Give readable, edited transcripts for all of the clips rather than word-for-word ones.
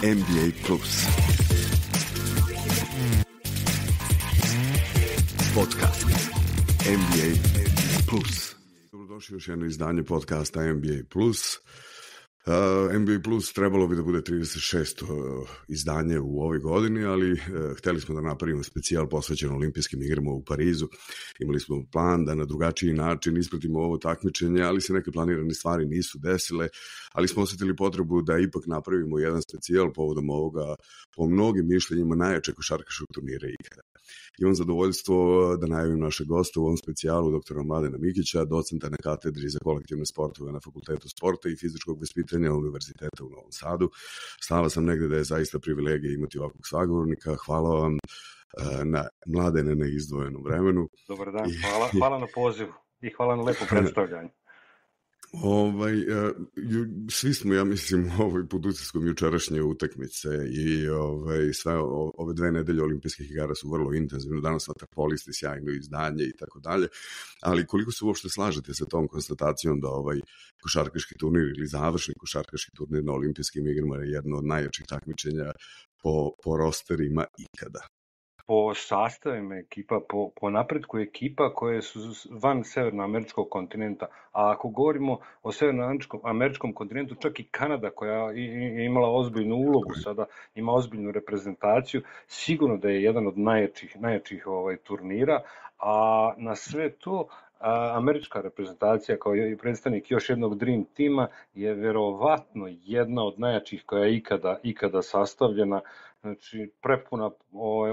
NBA Plus. Podcast NBA Plus. Dobrodošli još jedno izdanje podcasta NBA Plus. NBA Plus trebalo bi da bude 36. izdanje u ovoj godini, ali hteli smo da napravimo specijal posvećen olimpijskim igrama u Parizu. Imali smo plan da na drugačiji način ispratimo ovo takmičenje, ali se neke planirane stvari nisu desile, ali smo osetili potrebu da ipak napravimo jedan specijal povodom ovoga, po mnogim mišljenjima, najjačeg košarkaškog turnira ikada. Imam zadovoljstvo da najavim naše goste u ovom specijalu, doktora Mladena Mikića, docenta na katedri za kolektivne sportove na Fakultetu sporta i fizičkog vaspitanja Univerziteta u Novom Sadu. Stava sam negde da je zaista privilegija imati ovakvog sagovornika. Hvala vam Mladene na izdvojenom vremenu. Dobar dan, hvala na pozivu i hvala na lepom predstavljanju. Svi smo, ja mislim, pod utiskom jučerašnje utakmice i sve ove 2 nedelje olimpijskih igara su vrlo intenzivno. Danas vaterpolisti, sjajno izdanje i tako dalje, ali koliko se uopšte slažete sa tom konstatacijom da košarkaški turnir ili završni košarkaški turnir na olimpijskim igrama je jedno od najjačih takmičenja po rosterima ikada? Po sastavima ekipa, po napretku ekipa koje su van severnoameričkog kontinenta, a ako govorimo o severnoameričkom kontinentu, čak i Kanada koja je imala ozbiljnu ulogu, sada ima ozbiljnu reprezentaciju, sigurno da je jedan od najjačih turnira, a na sve to američka reprezentacija kao i predstavnik još jednog Dream tima je verovatno jedna od najjačih koja je ikada sastavljena. Znači, prepuna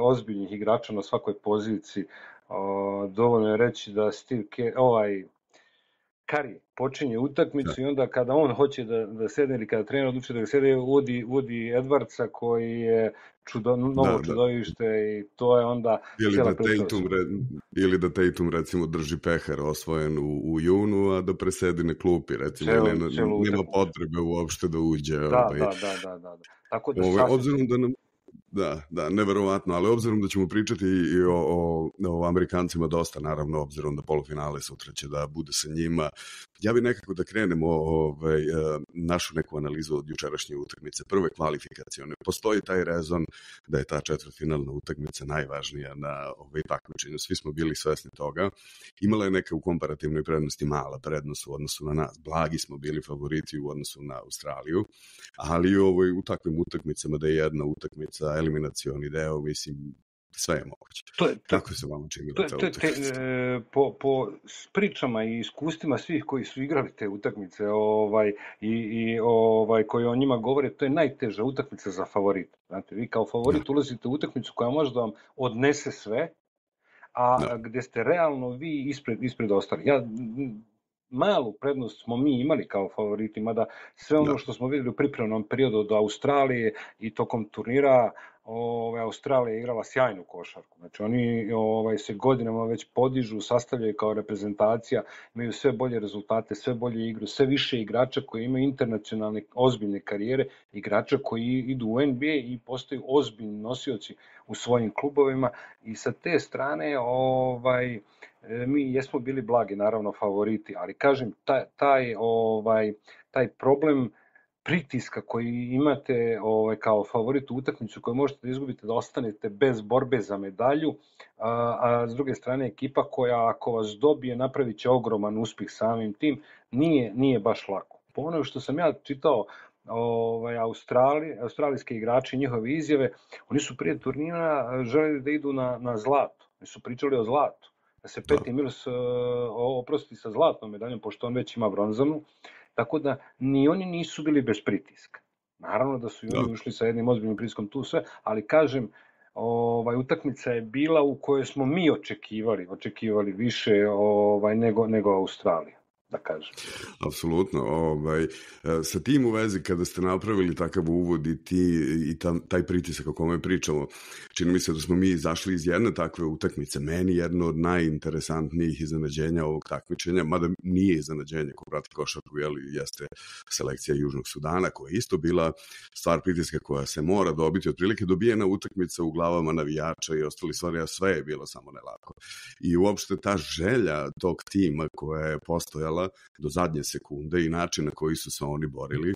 ozbiljnih igrača na svakoj poziciji. Dovoljno je reći da Curry počinje utakmicu i onda kada on hoće da sedne ili kada trener odluči da ga sedne, uvodi Edwardsa koji je novo čudovište i to je onda cijela priča. Ili da Tatum recimo drži pehar osvojen u junu, a da presedi na klupi, recimo nema potrebe uopšte da uđe. Da. Tako da obzirom da nam Da, neverovatno, ali obzirom da ćemo pričati i o Amerikancima dosta, naravno, obzirom da polufinale sutra će da bude sa njima, ja bih nekako da krenemo našu neku analizu od jučerašnje utakmice, prve kvalifikacione. Postoji taj rezon da je ta četvrtfinalna utakmica najvažnija na takmičenju, svi smo bili svesni toga. Imala je neka u komparativnoj prednosti mala prednost u odnosu na nas, blagi smo bili favoriti u odnosu na Australiju, ali u takvim utakmicama da je jedna utakmica eliminacioni deo, mislim, sve je moguće. Kako se vama čini ta utakmica? Po pričama i iskustvima svih koji su igrali te utakmice koji o njima govore, to je najteža utakmica za favorit. Znate, vi kao favorit ulazite u utakmicu koja može da vam odnese sve, a gde ste realno vi ispred ostali. Malu prednost smo mi imali kao favoriti, mada sve ono što smo videli u pripremnom periodu od Australije i tokom turnira, Australija je igrala sjajnu košarku. Znači oni se godinama već podižu, sastavljaju kao reprezentacija, imaju sve bolje rezultate, sve bolje igru, sve više igrača koji imaju internacionalne ozbiljne karijere, igrača koji idu u NBA i postaju ozbiljni nosioci u svojim klubovima i sa te strane mi jesmo bili blagi, naravno, favoriti, ali kažem, taj problem pritiska koji imate kao favorit u utakmicu koju možete da izgubite, da ostanete bez borbe za medalju, a s druge strane ekipa koja ako vas dobije napravit će ogroman uspjeh samim tim, nije baš lako. Po ono što sam ja čitao australijske igrače, njihove izjave, oni su prije turnira želeli da idu na zlato, oni su pričali o zlatu, da se Patty Mills oprosti sa zlatnom medaljom, pošto on već ima bronzanu, tako da ni oni nisu bili bez pritiska. Naravno da su i oni ušli sa jednim ozbiljnim pritiskom tu sve, ali kažem, utakmica je bila u kojoj smo mi očekivali više nego Australija, da kažem. Apsolutno. Sa tim u vezi, kada ste napravili takav uvod i taj pritisak o kome pričamo, čini mi se da smo mi izašli iz jedne takve utakmice. Meni jedno od najinteresantnijih iznenađenja ovog takmičenja, mada nije iznenađenje ko prati košarku, jeste selekcija Južnog Sudana, koja je isto bila stvar pritiska koja se mora dobiti, otprilike dobijena utakmica u glavama navijača i ostali stvari, a sve je bilo samo nelako. I uopšte ta želja tog tima koja je postojala do zadnje sekunde i način na koji su se oni borili,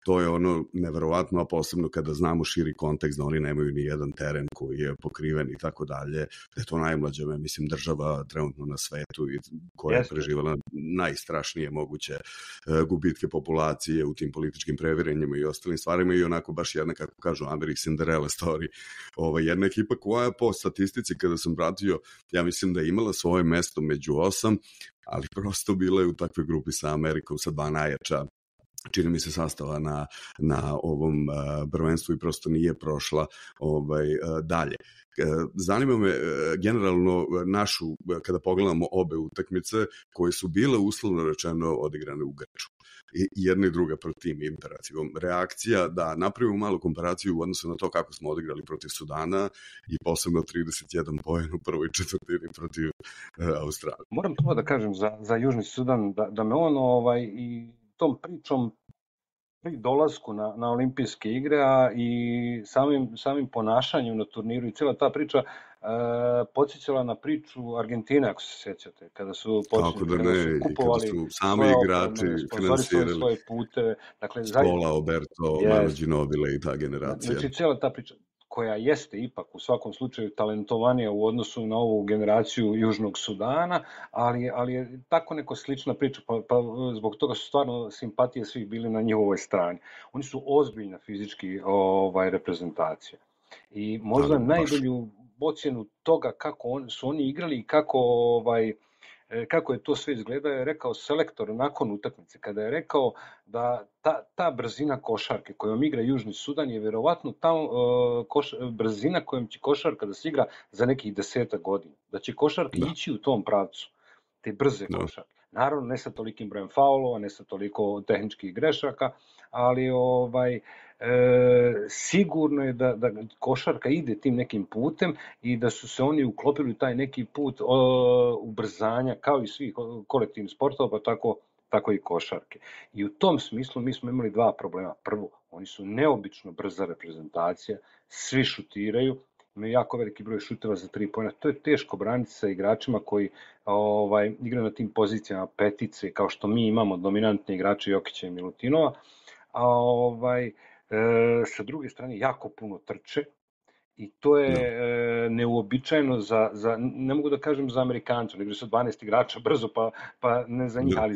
To je ono neverovatno, a posebno kada znamo širi kontekst da oni nemaju ni jedan teren koji je pokriven i tako dalje, da je to najmlađa, mislim, država trenutno na svetu i koja je preživala najstrašnije moguće gubitke populacije u tim političkim previrenjima i ostalim stvarima i onako baš jedna, kako kažu Ameri, Cinderella story, jedna ekipa koja po statistici kada sam pratio, ja mislim da je imala svoje mesto među 8, ali prosto bila je u takvoj grupi sa Amerikom, sa 2 najjača, čini mi se, sastava na ovom prvenstvu i prosto nije prošla dalje. Zanima me generalno našu, kada pogledamo obe utakmice koje su bile uslovno rečeno odigrane u grču. I jedna i druga protiv tim imperativom. Reakcija, da napravimo malu komparaciju u odnosu na to kako smo odigrali protiv Sudana i posebno 31 poen u prvoj četvrtini protiv Australije. Moram to da kažem za Južni Sudan, da me on i tom pričom pri dolasku na olimpijske igre, a i samim ponašanjem na turniru i cijela ta priča podsjećala na priču Argentine, ako se sjećate, kada su počeli, kupovali kada su sami igrači finansirali svoje puteve. Dakle, Scola, Oberto, Manu Ginobile i ta generacija. Znači, cijela ta priča koja jeste ipak u svakom slučaju talentovanija u odnosu na ovu generaciju Južnog Sudana, ali je tako neko slična priča, pa zbog toga su stvarno simpatije svih bili na njihovoj strani. Oni su ozbiljna fizički reprezentacija. I možda najbolju ocjenu toga kako su oni igrali i kako je to sve izgledao je rekao selektor nakon utakmice, kada je rekao da ta brzina košarke kojom igra Južni Sudan je vjerovatno ta brzina kojom će košarka da se igra za nekih 10 godina. Da će košarka ići u tom pravcu, te brze košarke. Naravno, ne sa tolikim brojem faulova, ne sa toliko tehničkih grešaka, ali sigurno je da košarka ide tim nekim putem i da su se oni uklopili u taj neki put ubrzanja, kao i svih kolektivnih sportova, pa tako i košarke. I u tom smislu mi smo imali 2 problema. Prvo, oni su neobično brza reprezentacija, svi šutiraju, imaju jako veliki broj šuteva za 3 poena. To je teško braniti sa igračima koji igraju na tim pozicijama petice, kao što mi imamo dominantne igrače Jokića i Milutinova, sa druge strane jako puno trče i to je neuobičajeno ne mogu da kažem za Amerikancu, igra su 12 igrača brzo pa ne za njih, ali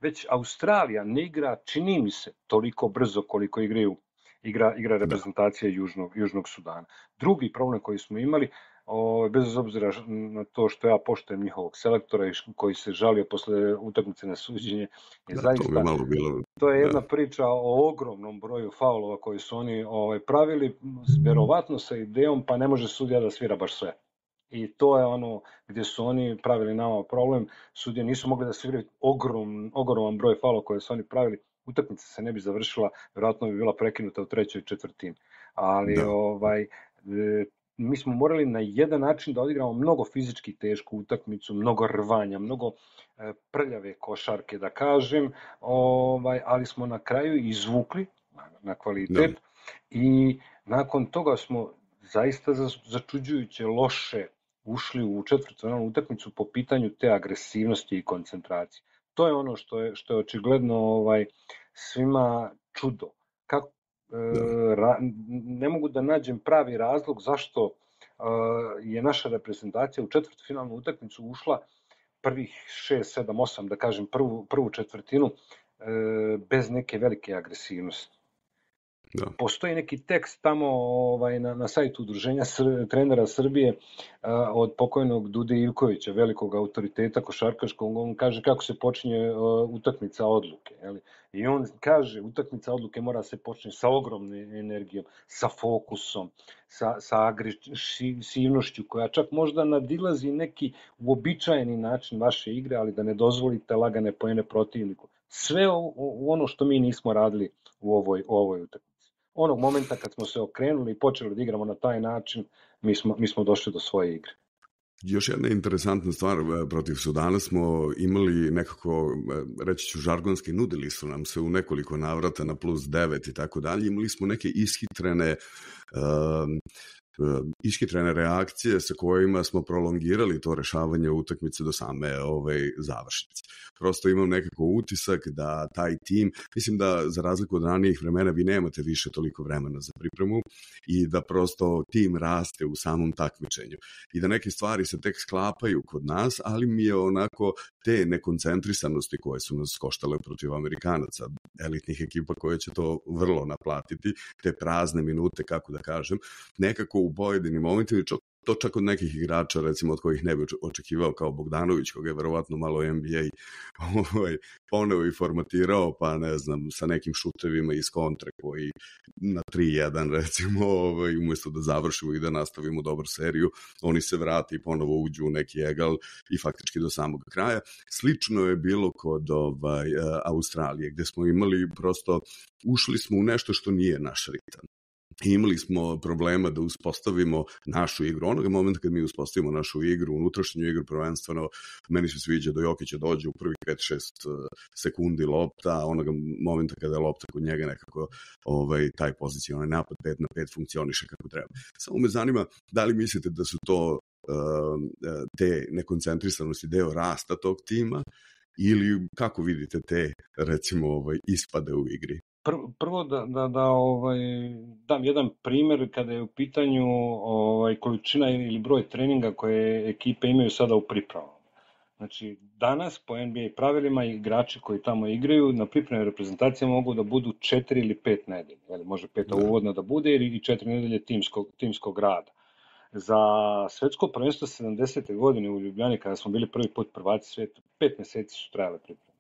već Australija ne igra, čini mi se, toliko brzo koliko igra reprezentacija Južnog Sudana. Drugi problem koji smo imali, bez obzira na to što ja poštujem njihovog selektora i koji se žalio posle utakmice na suđenje, to je jedna priča o ogromnom broju faulova koji su oni pravili, verovatno sa idejom pa ne može sudija da svira baš sve. I to je ono gdje su oni pravili nama problem, sudije nisu mogli da sviraju ogroman broj faulova koje su oni pravili, utakmica se ne bi završila, verovatno bi bila prekinuta u 3. četvrtini. Ali mi smo morali na jedan način da odigramo mnogo fizički tešku utakmicu, mnogo rvanja, mnogo prljave košarke, da kažem, ali smo na kraju izvukli na kvalitet i nakon toga smo zaista začuđujuće loše ušli u četvrtfinalnu utakmicu po pitanju te agresivnosti i koncentracije. To je ono što je očigledno svima čudo. Ne mogu da nađem pravi razlog zašto je naša reprezentacija u četvrtfinalnu utakmicu ušla prvih 6, 7, 8, da kažem prvu četvrtinu bez neke velike agresivnosti. Postoji neki tekst tamo na sajtu Udruženja trenera Srbije od pokojnog Dude Ivkovića, velikog autoriteta košarkaškog. On kaže kako se počinje utakmica odluke. I on kaže utakmica odluke mora se početi sa ogromnom energijom, sa fokusom, sa agresivnošću koja čak možda nadilazi neki uobičajeni način vaše igre, ali da ne dozvolite lagane poene protivniku. Sve ono što mi nismo radili u ovoj utakmici. Onog momenta kad smo se okrenuli i počeli da igramo na taj način, mi smo došli do svoje igre. Još jedna interesantna stvar, protiv Sudana smo imali nekako, reći ću žargonski, nudili su nam se u nekoliko navrata na +9 i tako dalje, imali smo neke ishitrene ishitrene reakcije sa kojima smo prolongirali to rešavanje utakmice do same završnice. Prosto imam nekako utisak da taj tim, mislim da za razliku od ranijih vremena vi nemate više toliko vremena za pripremu i da prosto tim raste u samom takmičenju i da neke stvari se tek sklapaju kod nas, ali mi je onako te nekoncentrisanosti koje su nas koštale protiv Amerikanaca, elitnih ekipa koje će to vrlo naplatiti, te prazne minute, kako da kažem, nekako u pojedinim momentima, to čak od nekih igrača, recimo od kojih ne bi očekivao, kao Bogdanović, koga je verovatno malo NBA ponovo i formatirao, pa ne znam, sa nekim šutevima iz kontre koji na 3-1 recimo, umjesto da završimo i da nastavimo dobru seriju, oni se vrati i ponovo uđu u neki egal i faktički do samog kraja. Slično je bilo kod Australije, gde smo imali prosto, ušli smo u nešto što nije naš ritam. Imali smo problema da uspostavimo našu igru. Onoga momenta kad mi uspostavimo našu igru, unutrašnju igru prvenstveno, meni se sviđa da Jokić dođe u prvih 5-6 sekundi lopta, onoga momenta kada je lopta kod njega nekako taj pozicionalni napad 5 na 5 funkcioniše kako treba. Samo me zanima da li mislite da su to te nekoncentrisanosti deo rasta tog tima ili kako vidite te recimo ispade u igri? Prvo da dam jedan primjer kada je u pitanju količina ili broj treninga koje ekipe imaju sada u pripremama. Znači, danas po NBA pravilima igrači koji tamo igraju na pripremne reprezentacije mogu da budu 4 ili 5 nedelje. Može 5 uvodna da bude ili 4 nedelje timskog rada. Za svetsko prvenstvo 70. godine u Ljubljani, kada smo bili prvi put prvaci svijeta, 5 meseci su trajale pripreme.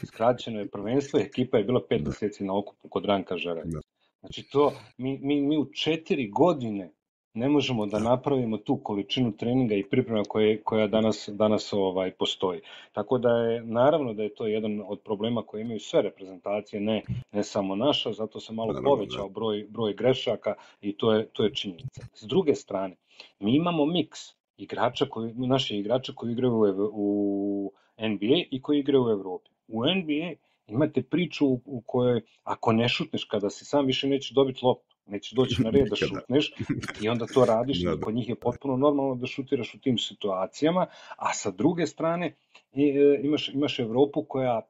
Skraćeno je prvenstvo, ekipa je bila 5 meseci na okupu kod Ranka Žarajca. Znači to, mi u 4 godine ne možemo da napravimo tu količinu treninga i priprema koja danas postoji. Tako da je, naravno da je to jedan od problema koje imaju sve reprezentacije, ne samo naša, zato se malo povećao broj grešaka i to je činjenica. S druge strane, mi imamo miks naših igrača koji igraju u NBA i koji igraju u Evropi. U NBA imate priču u kojoj ako ne šutneš kada si sam, više nećeš dobiti loptu, nećeš doći na red da šutneš i onda to radiš i kod njih je potpuno normalno da šutiraš u tim situacijama, a sa druge strane imaš Evropu koja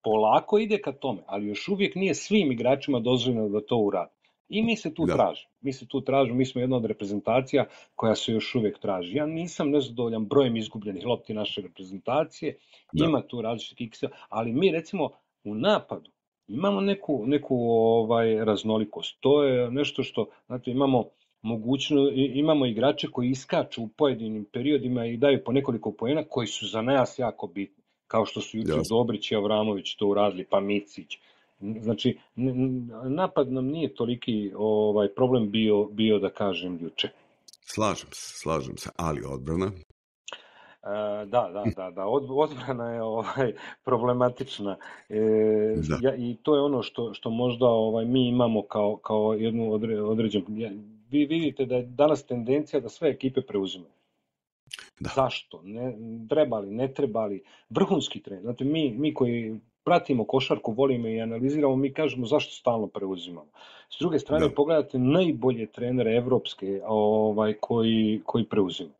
polako ide ka tome, ali još uvijek nije svim igračima dozvoljeno da to uradi. I mi se tu tražimo, mi smo jedna od reprezentacija koja se još uvijek traži. Ja nisam nezadovoljan brojem izgubljenih lopti naše reprezentacije, ima tu različitih iksa, ali mi recimo u napadu imamo neku raznolikost. To je nešto što, znate, imamo igrače koji iskaču u pojedinim periodima i daju po nekoliko poena koji su za nas jako bitni, kao što su juče Dobrić i Avramović to uradili, pa Micić. Znači, napad nam nije toliki problem bio da kažem juče. Slažem se, ali odbrana? Da, odbrana je problematična i to je ono što možda mi imamo kao jednu određenu. Vi vidite da je danas tendencija da sve ekipe preuzimaju. Zašto? Trebali, ne trebali, vrhunski trener. Znate, mi koji pratimo košarku, volimo i analiziramo, mi kažemo zašto stalno preuzimamo. S druge strane, pogledajte najbolje trenere evropske koji preuzimaju.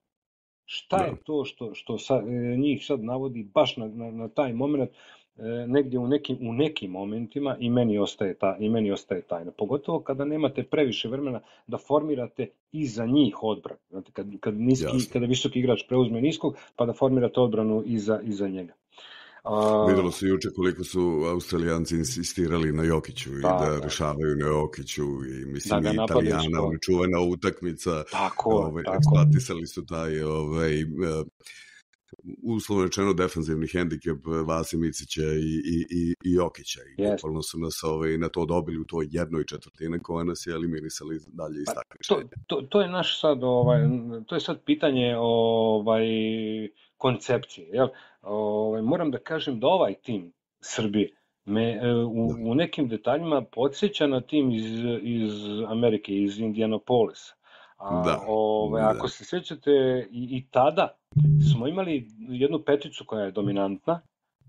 Šta je to što njih sad navodi baš na taj moment, negdje u nekim momentima i meni ostaje tajna. Pogotovo kada nemate previše vremena da formirate i za njih odbranu. Znate, kada visoki igrač preuzme niskog, pa da formirate odbranu i za njega. Videlo se juče koliko su Australijanci insistirali na Jokiću i da rešavaju na Jokiću i mislim i Italijana, čuvena utakmica, eksploatisali su taj uslovno rečeno defanzivni hendikep Vase Micića i Jokića i bukvalno su nas na to dobili u toj jednoj četvrtine koja nas je eliminisali dalje iz takmičenja. To je naš sad, to je sad pitanje koncepcije, jel? Moram da kažem da ovaj tim Srbije me u nekim detaljima podsjeća na tim iz Amerike, iz Indianapolisa. Ako se sjećate i tada smo imali jednu peticu koja je dominantna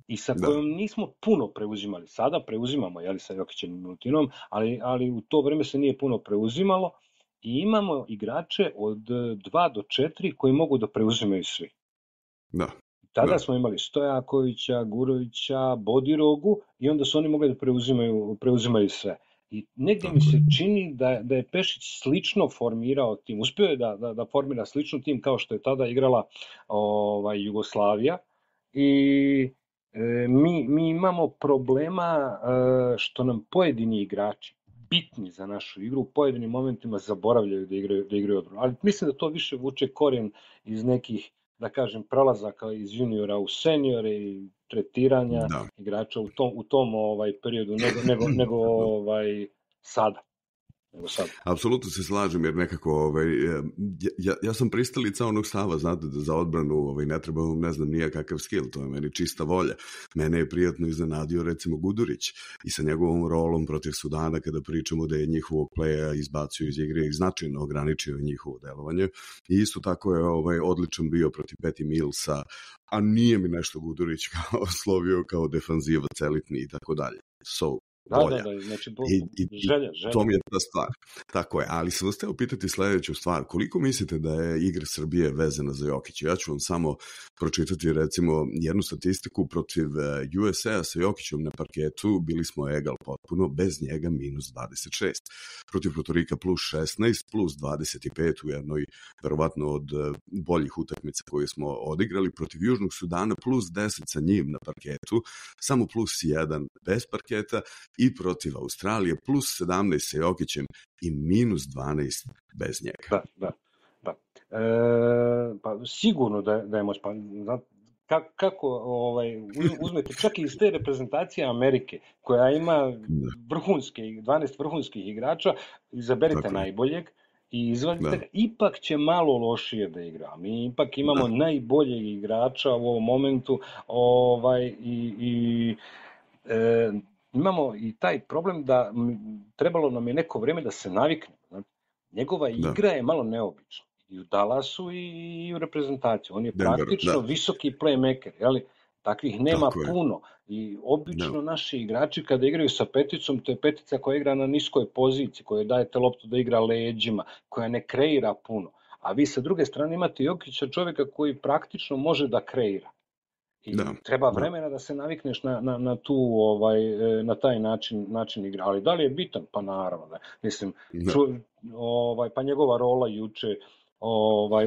i sa kojom nismo puno preuzimali. Sada preuzimamo, sa Jokićem i Milutinom, ali u to vreme se nije puno preuzimalo i imamo igrače od 2 do 4 koji mogu da preuzimaju svi. Da. Tada smo imali Stojakovića, Gurovića, Bodirogu i onda su oni mogli da preuzimaju sve. I negdje mi se čini da je Pešić slično formirao tim. Uspio je da formira slično tim kao što je tada igrala Jugoslavija. I mi imamo problema što nam pojedini igrači bitni za našu igru u pojedinim momentima zaboravljaju da igraju odbranu. Ali mislim da to više vuče korijen iz nekih, da kažem, prelazaka iz juniora u seniore i tretiranja igrača u tom periodu nego sada. Apsolutno se slažem, jer nekako ja sam pristalica onog stava, znate, da za odbranu ne treba, ne znam, nije kakav skill, to je meni čista volja. Mene je prijatno iznenadio recimo Gudurić i sa njegovom rolom protiv Sudana, kada pričamo da je njihovog playa izbacio iz igre i značajno ograničio njihovo delovanje. I isto tako je odličan bio protiv Patty Millsa, a nije mi nešto Gudurić kao slovio kao defanzivac elitni i tako dalje. Da, znači želja. To mi je ta stvar. Tako je, ali sam vas hteo pitati sledeću stvar. Koliko mislite da je igra Srbije vezana za Jokića? Ja ću vam samo pročitati recimo jednu statistiku protiv USA sa Jokićem na parketu. Bili smo egal potpuno, bez njega minus 26. Protiv Puertorika plus 16, plus 25 u jednoj, verovatno od boljih utakmica koje smo odigrali. Protiv Južnog Sudana plus 10 sa njim na parketu, samo plus 1 bez parketa. I protiv Australije plus 17 sa Jokićem i minus 12 bez njega. Da. Pa sigurno da je moć. Pa, kako uzmete čak i iz te reprezentacije Amerike, koja ima 12 vrhunskih igrača, izaberite najboljeg i izvadite ga, ipak će malo lošije da igra. Mi ipak imamo najboljeg igrača u ovom momentu imamo i taj problem da trebalo nam je neko vrijeme da se navikne. Njegova igra je malo neobična. I u Dallasu i u reprezentaciji. On je praktično visoki playmaker. Jeli? Takvih nema puno. I obično naši igrači kada igraju sa peticom, to je petica koja igra na niskoj poziciji, koja dajete loptu da igra leđima, koja ne kreira puno. A vi sa druge strane imate Jokića, čovjeka koji praktično može da kreira. I treba vremena da se navikneš na taj način igra. Ali da li je bitan? Pa naravno. Mislim, pa njegova rola juče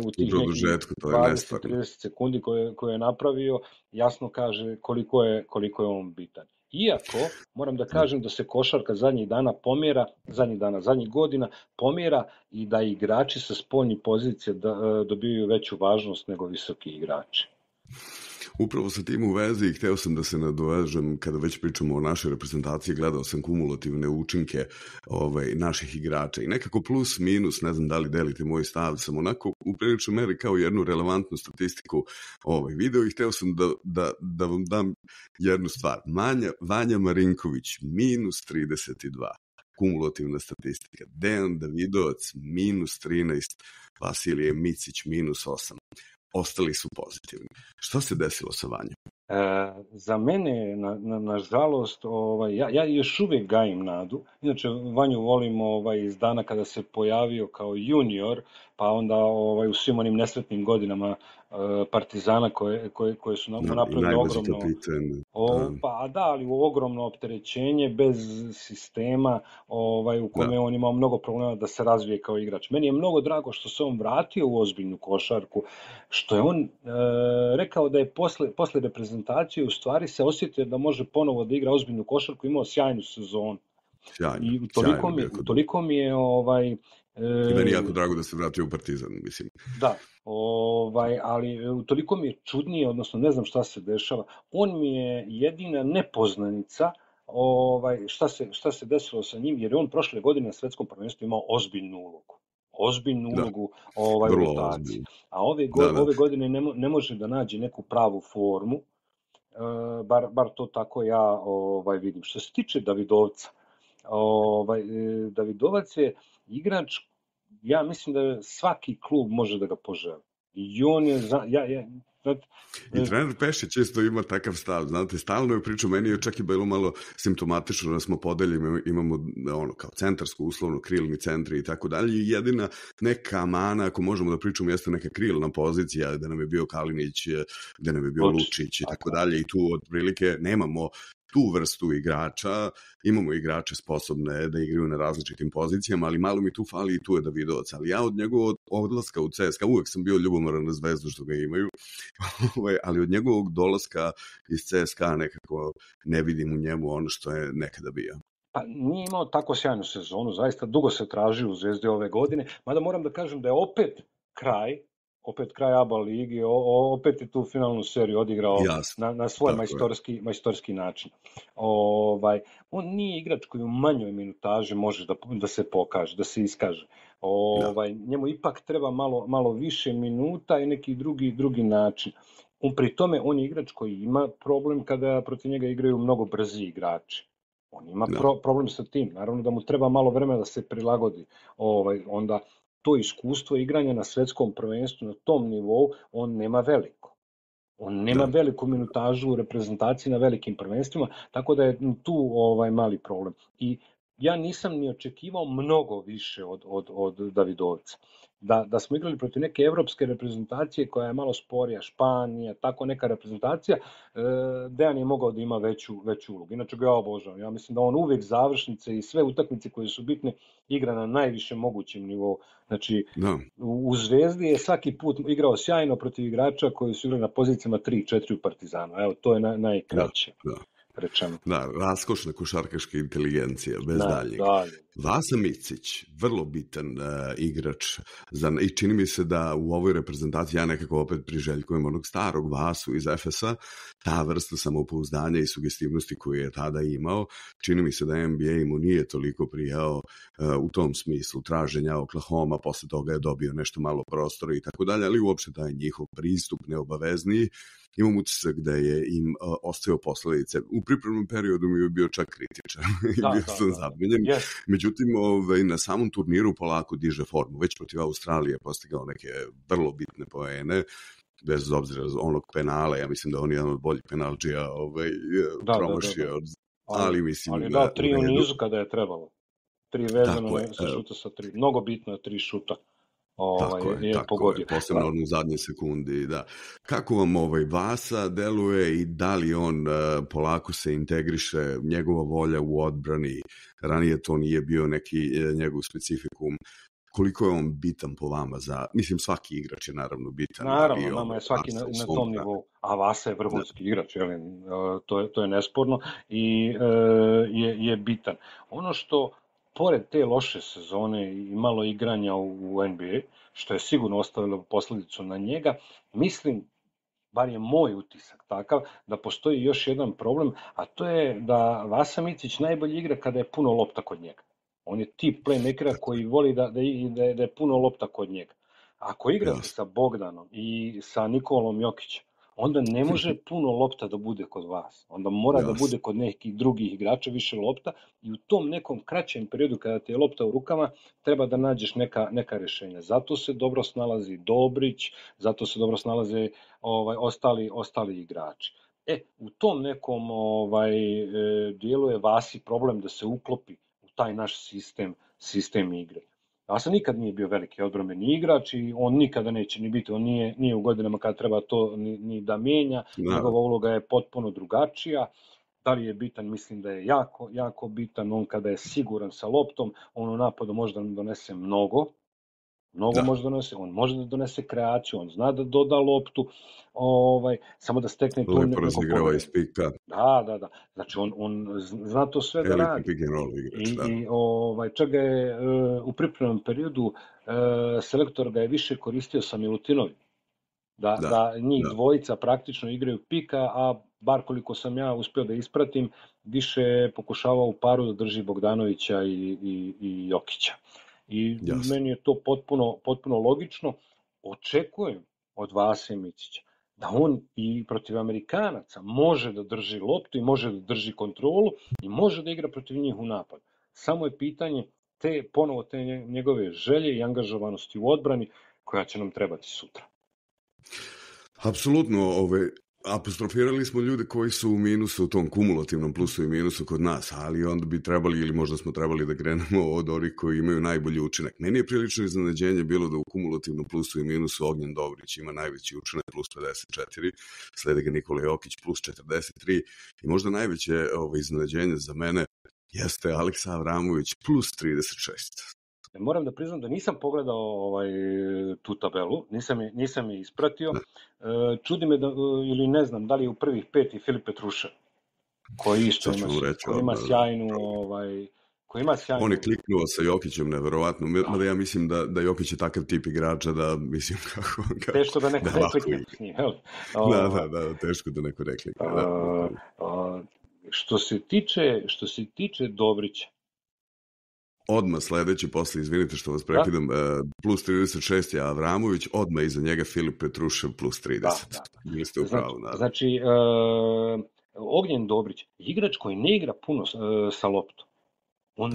u tih nekih 20-30 sekundi koje je napravio, jasno kaže koliko je on bitan. Iako, moram da kažem da se košarka zadnjih godina pomjera i da igrači sa spoljnih pozicija dobijaju veću važnost nego visoki igrači. Upravo sa tim u vezi hteo sam da se nadovežem, kada već pričamo o našoj reprezentaciji, gledao sam kumulativne učinke naših igrača i nekako plus minus, ne znam da li delite moj stav, sam onako u priličnoj meri kao jednu relevantnu statistiku video i hteo sam da vam dam jednu stvar. Vanja Marinković minus 32. Kumulativna statistika. Dejan Davidovac minus 13, Vasilije Micić minus 8. Ostali su pozitivni. Što se desilo sa Vanjom? Za mene, nažalost, ja još uvijek gajim nadu. Inače, Vanju volim iz dana kada se pojavio kao junior, pa onda u svim onim nesretnim godinama Partizana koje su napravili ogromno opterećenje bez sistema u kome on imao mnogo problema da se razvije kao igrač. Meni je mnogo drago što se on vratio u ozbiljnu košarku, što je on rekao da je posle reprezentacije u stvari se osjetio da može ponovo da igra ozbiljnu košarku, imao sjajnu sezonu. I toliko mi je i meni je jako drago da se vratio u Partizan, mislim. Da, ali toliko mi je čudnije, odnosno ne znam šta se dešava. On mi je jedina nepoznanica šta se desilo sa njim, jer je on prošle godine na svetskom prvenstvu imao ozbiljnu ulogu u rotaciji. A ove godine ne može da nađe neku pravu formu, bar to tako ja vidim. Što se tiče Davidovca, Davidovac je igrač, ja mislim da svaki klub može da ga poželi. I on je, I trener Pešić isto ima takav stav, znate, stalno je pričao, meni je čak i bilo malo simptomatično da smo podeljeni, imamo ono kao centarsku, uslovno krilni centri i tako dalje, i jedina neka mana, ako možemo da pričamo, jeste neka krilna pozicija, gde nam je bio Kalinić, gde nam je bio Lučić i tako dalje, i tu otprilike nemamo tu vrstu igrača, imamo igrače sposobne da igraju na različitim pozicijama, ali malo mi tu fali i tu je Davidovac, ali ja od njegovog odlaska u CSKA, uvek sam bio ljubomoran na Zvezdu što ga imaju, ali od njegovog dolaska iz CSKA nekako ne vidim u njemu ono što je nekada bio. Pa nije imao tako sjajnu sezonu, zaista dugo se traži u Zvezdi ove godine, mada moram da kažem da je opet kraj ABA ligi, opet je tu finalnu seriju odigrao na svoj majstorski način. On nije igrač koji u manjoj minutaži može da se pokaže, da se iskaže. Njemu ipak treba malo više minuta i neki drugi način. Pri tome on je igrač koji ima problem kada protiv njega igraju mnogo brzi igrači. On ima problem sa tim, naravno da mu treba malo vremena da se prilagodi. Onda to iskustvo igranja na svetskom prvenstvu na tom nivou, on nema veliko. On nema veliku minutažu u reprezentaciji na velikim prvenstvima, tako da je tu mali problem. I ja nisam ni očekivao mnogo više od Davidovca. Da smo igrali protiv neke evropske reprezentacije koja je malo sporija, Španija, tako neka reprezentacija, Dejan je mogao da ima veću ulogu. Inače ga ja obožavam. Ja mislim da on uvek završnice i sve utakmice koje su bitne igra na najviše mogućem nivou. Znači, u Zvezdi je svaki put igrao sjajno protiv igrača koji su igrali na pozicijama 3-4 u Partizanu. Evo, to je najkraće. Rečeno. Da, raskošna košarkaška inteligencija, bez daljnjeg. Vasa Micić, vrlo bitan igrač i čini mi se da u ovoj reprezentaciji ja nekako opet priželjkujem onog starog Vasu iz Efesa, ta vrsta samopouzdanja i sugestivnosti koju je tada imao, čini mi se da NBA mu nije toliko prijao u tom smislu traženja Oklahoma, posle toga je dobio nešto malo prostora i tako dalje, ali uopšte taj njihov pristup neobavezniji. Imam utisak da je im ostavio posledice. U pripremnom periodu mi je bio čak kritičan i bio sam zabrinjen. Međutim, na samom turniru polako diže formu. Već protiv Australije postigao neke vrlo bitne poene, bez obzira onog penala. Ja mislim da on je jedan od boljih penalđija promašio. Ali mislim ali da, 3 u nizu kada je trebalo. 3 vezano sa šuta sa 3. Mnogo bitno je 3 šuta. Tako je, posebno u zadnje sekundi, da. Kako vam Vasa deluje i da li on polako se integriše, njegova volja u odbrani, ranije to nije bio neki njegov specifikum, koliko je on bitan po vama mislim svaki igrač je naravno bitan. Naravno, nama je svaki na tom nivou, a Vasa je vrhunski igrač, to je nesporno i je bitan. Ono što pored te loše sezone i malo igranja u NBA, što je sigurno ostavilo posledicu na njega, mislim, bar je moj utisak takav, da postoji još jedan problem, a to je da Vasa Micić najbolje igra kada je puno lopta kod njega. On je tip playmakera koji voli da je puno lopta kod njega. Ako igrate sa Bogdanom i sa Nikolom Jokićem, onda ne može puno lopta da bude kod vas. Onda mora da bude kod nekih drugih igrača više lopta i u tom nekom kraćem periodu kada ti je lopta u rukama treba da nađeš neka rešenja. Zato se dobro snalazi Dobrić, zato se dobro snalaze ostali igrači. U tom nekom dijelu je Vasi problem da se uklopi u taj naš sistem igre. Vasa nikad nije bio veliki odbrambeni igrač i on nikada neće ni biti, on nije u godinama kada treba to ni da mijenja, njegova uloga je potpuno drugačija. Da li je bitan? Mislim da je jako bitan. On kada je siguran sa loptom, on u napadu može da nam donese mnogo može da donese, on može da donese kreaciju, on zna da doda loptu, samo da stekne tu neko lepo razigrava iz pika. Da. Znači on zna to sve da radi. I čak ga je u pripremnom periodu selektor ga je više koristio sa Milutinovim. Da njih dvojica praktično igraju pika, a bar koliko sam ja uspio da ispratim, više pokušavao u paru da drži Bogdanovića i Jokića. I meni je to potpuno logično. Očekujem od Vase Micića da on i protiv Amerikanaca može da drži loptu i može da drži kontrolu i može da igra protiv njih u napadu. Samo je pitanje ponovo te njegove želje i angažovanosti u odbrani koja će nam trebati sutra. Apsolutno, apostrofirali smo ljude koji su u minusu, u tom kumulativnom plusu i minusu kod nas, ali onda bi trebali, ili možda smo trebali da krenemo od onih koji imaju najbolji učinak. Meni je prilično iznenađenje bilo da u kumulativnom plusu i minusu Ognjen Dobrić ima najveći učinak plus 54, slede ga Nikola Jokić plus 43 i možda najveće iznenađenje za mene jeste Aleksa Avramović plus 36. Moram da priznam da nisam pogledao tu tabelu, nisam je ispratio. Čudi me ili ne znam da li je u prvih 5 i Filip Petruša, koji isto ima sjajnu... On je kliknuo sa Jokićem, neverovatno. Mada ja mislim da Jokić je takav tip igrača da, mislim, kako... Teško da neko ne klikne s njim, Da, teško da neko ne klikne. Što se tiče Dobrića, odmah sledeći, posle, izvinite što vas prekidam, plus 36 je Avramović, odmah iza njega Filip Petrušev plus 30. Bili ste u pravu, naravno. Znači, Ognjen Dobrić, igrač koji ne igra puno sa loptom.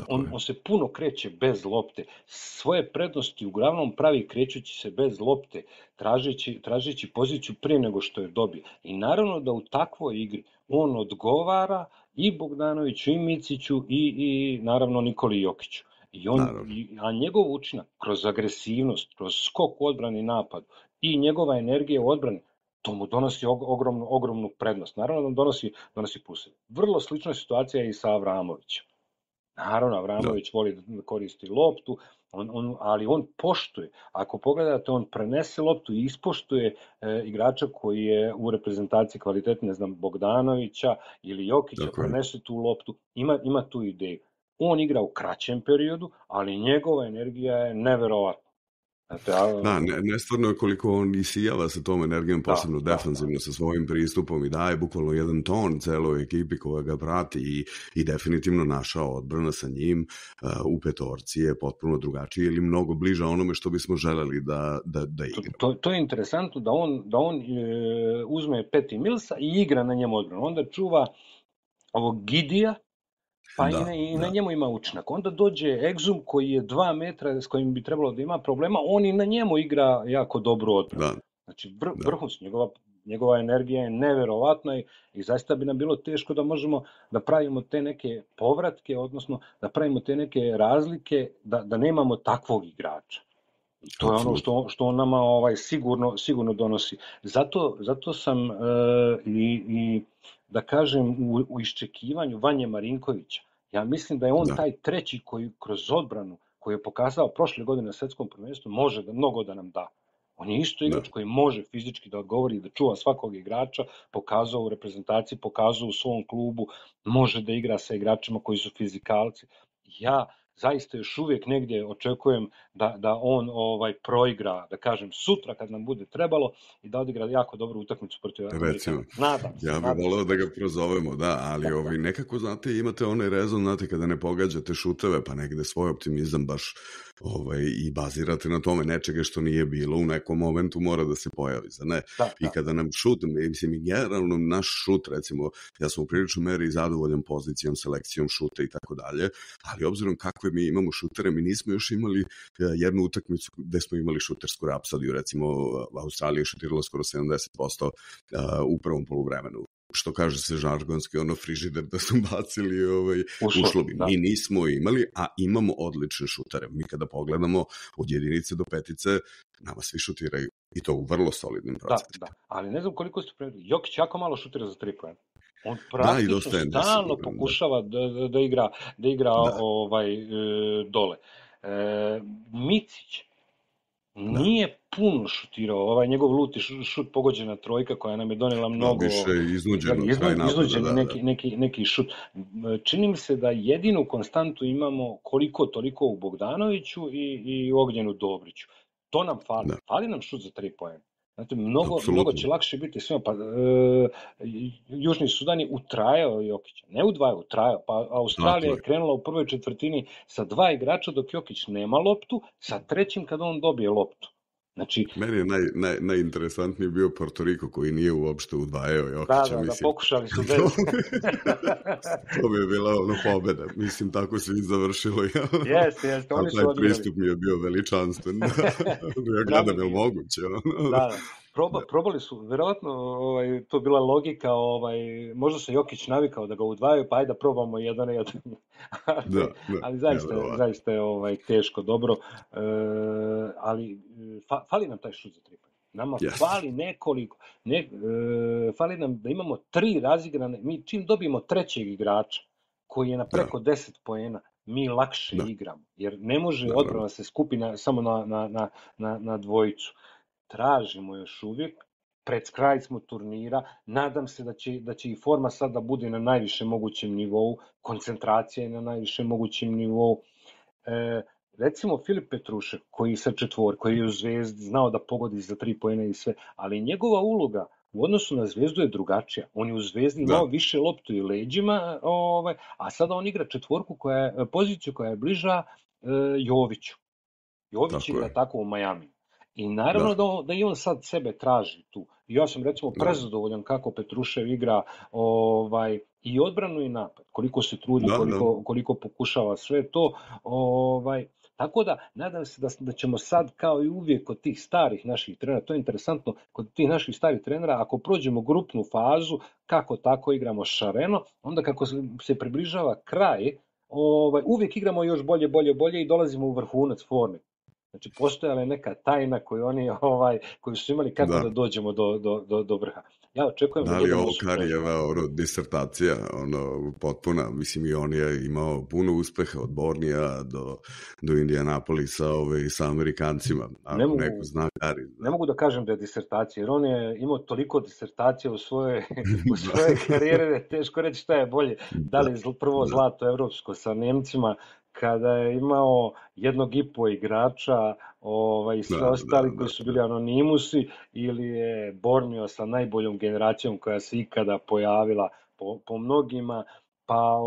On se puno kreće bez lopte. Svoje prednosti uglavnom pravi krećući se bez lopte, tražeći poziciju prije nego što je dobije. I naravno da u takvoj igri on odgovara i Bogdanoviću, i Miciću, i naravno Nikoli Jokiću. A njegov učinak kroz agresivnost, kroz skok u odbrani napad i njegova energija u odbrani, to mu donosi ogromnu prednost. Naravno da donosi plus. Vrlo slična situacija je i sa Avramovićem. Naravno, Avramović voli da koristi loptu, ali on poštuje. Ako pogledate, on prenese loptu i ispoštuje igrača koji je u reprezentaciji kvalitetne, ne znam, Bogdanovića ili Jokića, prenese tu loptu, ima tu ideju. On igra u kraćem periodu, ali njegova energija je neverovatna. Da, nestvarno je koliko on isijava sa tom energijom, posebno defanzivno, sa svojim pristupom i daje bukvalno jedan ton celoj ekipi koja ga prati i definitivno naša odbrana sa njim u petorci je potpuno drugačija ili mnogo bliža onome što bismo želeli da igra. To je interesantno da on uzme Patty Millsa i igra na njemu odbranu. Onda čuva ovog Gidija, pa i na njemu ima učinak. Onda dođe Exum koji je 2 metra s kojim bi trebalo da ima problema, on i na njemu igra jako dobro odbranu. Znači, vrhunski, njegova energija je neverovatna i zaista bi nam bilo teško da možemo da pravimo te neke povratke, odnosno da pravimo te neke razlike, da nemamo takvog igrača. I to je ono što on nama sigurno donosi. Zato sam i da kažem u iščekivanju Vanje Marinkovića. Ja mislim da je on taj treći koji kroz odbranu, koji je pokazao prošle godine na svetskom prvenstvu, može mnogo da nam da. On je isto igrač koji može fizički da odgovori, da čuva svakog igrača, pokazao u reprezentaciji, pokazao u svom klubu, može da igra sa igračima koji su fizikalci. Ja zaista još uvijek negdje očekujem da on proigra, da kažem, sutra kad nam bude trebalo i da odigra jako dobru utakmicu protiv Amerikana. Nadam se. Ja bih voleo da ga prozovemo, ali nekako, znate, imate onaj rezon, znate, kada ne pogađate šuteve, pa negde svoj optimizam baš i bazirate na tome nečega što nije bilo, u nekom momentu mora da se pojavi, za ne? I kada nam šut, mislim, generalno naš šut, recimo, ja sam u priličnoj meri zadovoljan pozicijom, selekcijom šuta i tako dalje, ali obzirom kakve mi imamo šutere, mi nismo još imali jednu utakmicu gde smo imali šutersku rapsodiju, recimo Australija je šutirala skoro 70% u prvom poluvremenu. Što kaže se žargonski, frižider da su bacili uslovi. Mi nismo imali, a imamo odlične šutere. Mi kada pogledamo od jedinice do petice, nama svi šutiraju i to u vrlo solidnim procentima. Da, ali ne znam koliko ste predali. Jokić jako malo šutira za 3 poena. On praktično stalno pokušava da igra dole. Micić nije puno šutirao, njegov luti šut pogođena trojka koja nam je donela mnogo... Više iznuđeno. Neki šut. Čini mi se da jedinu konstantu imamo koliko toliko u Bogdanoviću i u Ognjenu Dobriću. To nam fali. Fali nam šut za 3 poena. Znate, mnogo će lakše biti svima. Pa, Južni Sudan je utrajao Jokića. Ne udvajao, utrajao. Pa Australija je krenula u prvoj četvrtini sa 2 igrača dok Jokić nema loptu, sa trećim kada on dobije loptu. Znači, meni je najinteresantniji bio Porto Riko koji nije uopšte udvajao Jokića. Da, pokušali su bez. To bi je bila pobeda. Mislim, tako se i završilo. Jeste. Taj pristup mi je bio veličanstven. Ja gledam, je li moguće? Da, probali su, verovatno to bila logika, možda se Jokić navikao da ga udvajaju, pa ajde da probamo jedan. Ali zaista je teško, dobro, ali fali nam taj šut za tri poena. Nama fali nekoliko, fali nam da imamo 3 razigrane, mi čim dobijemo trećeg igrača koji je na preko 10 poena, mi lakše igramo, jer ne može odbrana se skupi samo na dvojicu. Tražimo još uvijek, pred kraj smo turnira, nadam se da će i forma sad da bude na najvišem mogućem nivou, koncentracija je na najvišem mogućem nivou. Recimo Filip Petrušev, koji je u Zvezdi znao da pogodi za 3 poena i sve, ali njegova uloga u odnosu na Zvezdu je drugačija. On je u Zvezdi imao više loptu i leđima, a sada on igra četvorku, poziciju koja je bliža Joviću. Jović igra tako u Majamiju. I naravno da i on sad sebe traži tu. Ja sam recimo prezadovoljan kako Petrušev igra i odbranu i napad. Koliko se trudi, koliko pokušava sve to. Tako da, nadam se da ćemo sad, kao i uvijek kod tih starih naših trenera, to je interesantno, kod tih naših starih trenera, ako prođemo grupnu fazu, kako tako igramo šareno, onda kako se približava kraj, uvijek igramo još bolje i dolazimo u vrhunac forme. Znači, postojala je neka tajna koju su imali kako da dođemo do vrha. Ja očekujem da li je ovo Karijeva disertacija, potpuna, mislim i on je imao puno uspeha od Bornija do Indianapolisa i sa Amerikancima, ako neko zna Kari. Ne mogu da kažem da je disertacija, jer on je imao toliko disertacija u svoje karijere, teško reći šta je bolje, da li prvo zlato evropsko sa Nemcima, kada je imao 1,5 igrača i sve ostali koji su bili anonimusi, ili je Borneo sa najboljom generacijom koja se ikada pojavila po mnogima, pa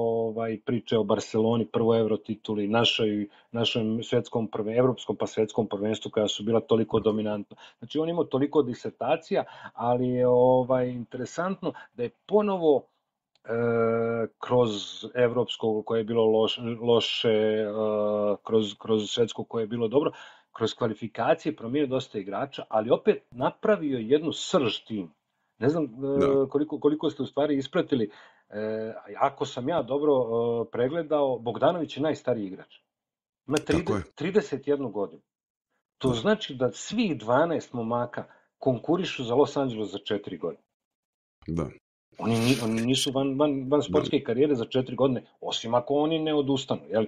priče o Barceloni, prvo Evrotituli, našem evropskom pa svetskom prvenstvu koja su bila toliko dominantna. Znači on imao toliko disertacija, ali je interesantno da je ponovo kroz evropsko koje je bilo loše, kroz svetsko koje je bilo dobro, kroz kvalifikacije promijenio dosta igrača, ali opet napravio jednu srž tim. Ne znam koliko ste u stvari ispratili, ako sam ja dobro pregledao, Bogdanović je najstariji igrač. Ima 31 godinu. To znači da svih 12 momaka konkurišu za Los Angeles za 4 godine. Da. Oni nisu van sportske karijere za 4 godine, osim ako oni ne odustanu, jel?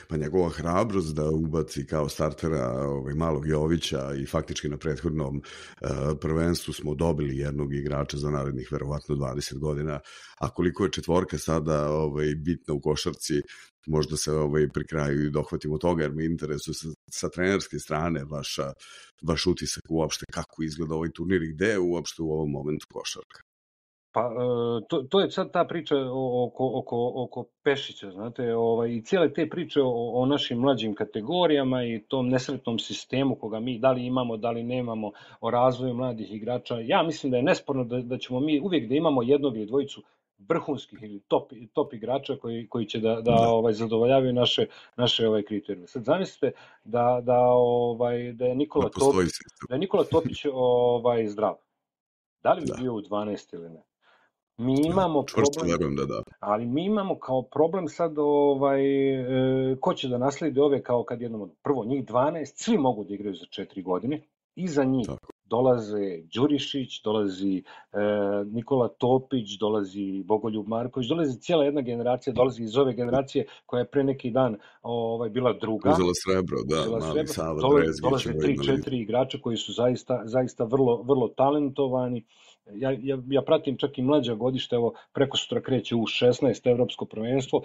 Pa njegova hrabrost da ubaci kao startera malog Jovića i faktički na prethodnom prvenstvu smo dobili jednog igrača za narednih verovatno 20 godina, a koliko je četvorka sada bitna u košarci, možda se pri kraju i dohvatimo toga, jer me interesuje sa trenerske strane vaš utisak uopšte kako izgleda ovaj turnir i gde je uopšte u ovom momentu košarka. Pa, to je sad ta priča oko Pešića, znate, i cijele te priče o našim mlađim kategorijama i tom nesretnom sistemu koga mi da li imamo, da li nemamo, o razvoju mladih igrača. Ja mislim da je nesporno da ćemo mi uvijek da imamo jednog ili dvojicu vrhunskih ili top igrača koji će da zadovoljavaju naše kriterije. Sad zamislite da je Nikola Topić zdrav. Da li bi bio u 12 ili ne? Mi imamo problem, ali mi imamo kao problem sad ko će da nasledi ove kao kad jednom, prvo njih 12, svi mogu da igraju za 4 godine, iza njih dolaze Đurišić, dolazi Nikola Topić, dolazi Bogoljub Marković, dolazi cijela jedna generacija, dolazi iz ove generacije koja je pre neki dan bila druga. Uzela srebro, Mali Sava, Drezgić. Dolaze 3-4 igrača koji su zaista vrlo, vrlo talentovani. Ja pratim čak i mlađa godišta, evo preko sutra kreće u 16 evropsko prvenstvo,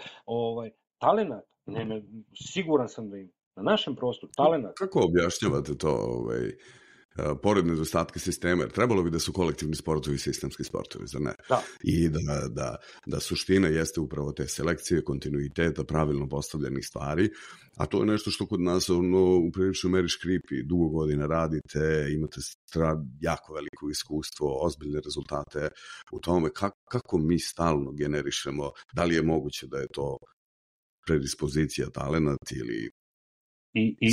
talenat, siguran sam da ima, na našem prostoru, talenat. Kako objašnjavate to, pored nedostatka sistema, jer trebalo bi da su kolektivni sportovi i sistemski sportovi, zar ne? Da. I da suština jeste upravo te selekcije, kontinuiteta, pravilno postavljenih stvari, a to je nešto što kod nas u priličnoj meri škripi, dugo godina radite, imate jako veliko iskustvo, ozbiljne rezultate u tome, kako mi stalno generišemo, da li je moguće da je to predispozicija, talenat ili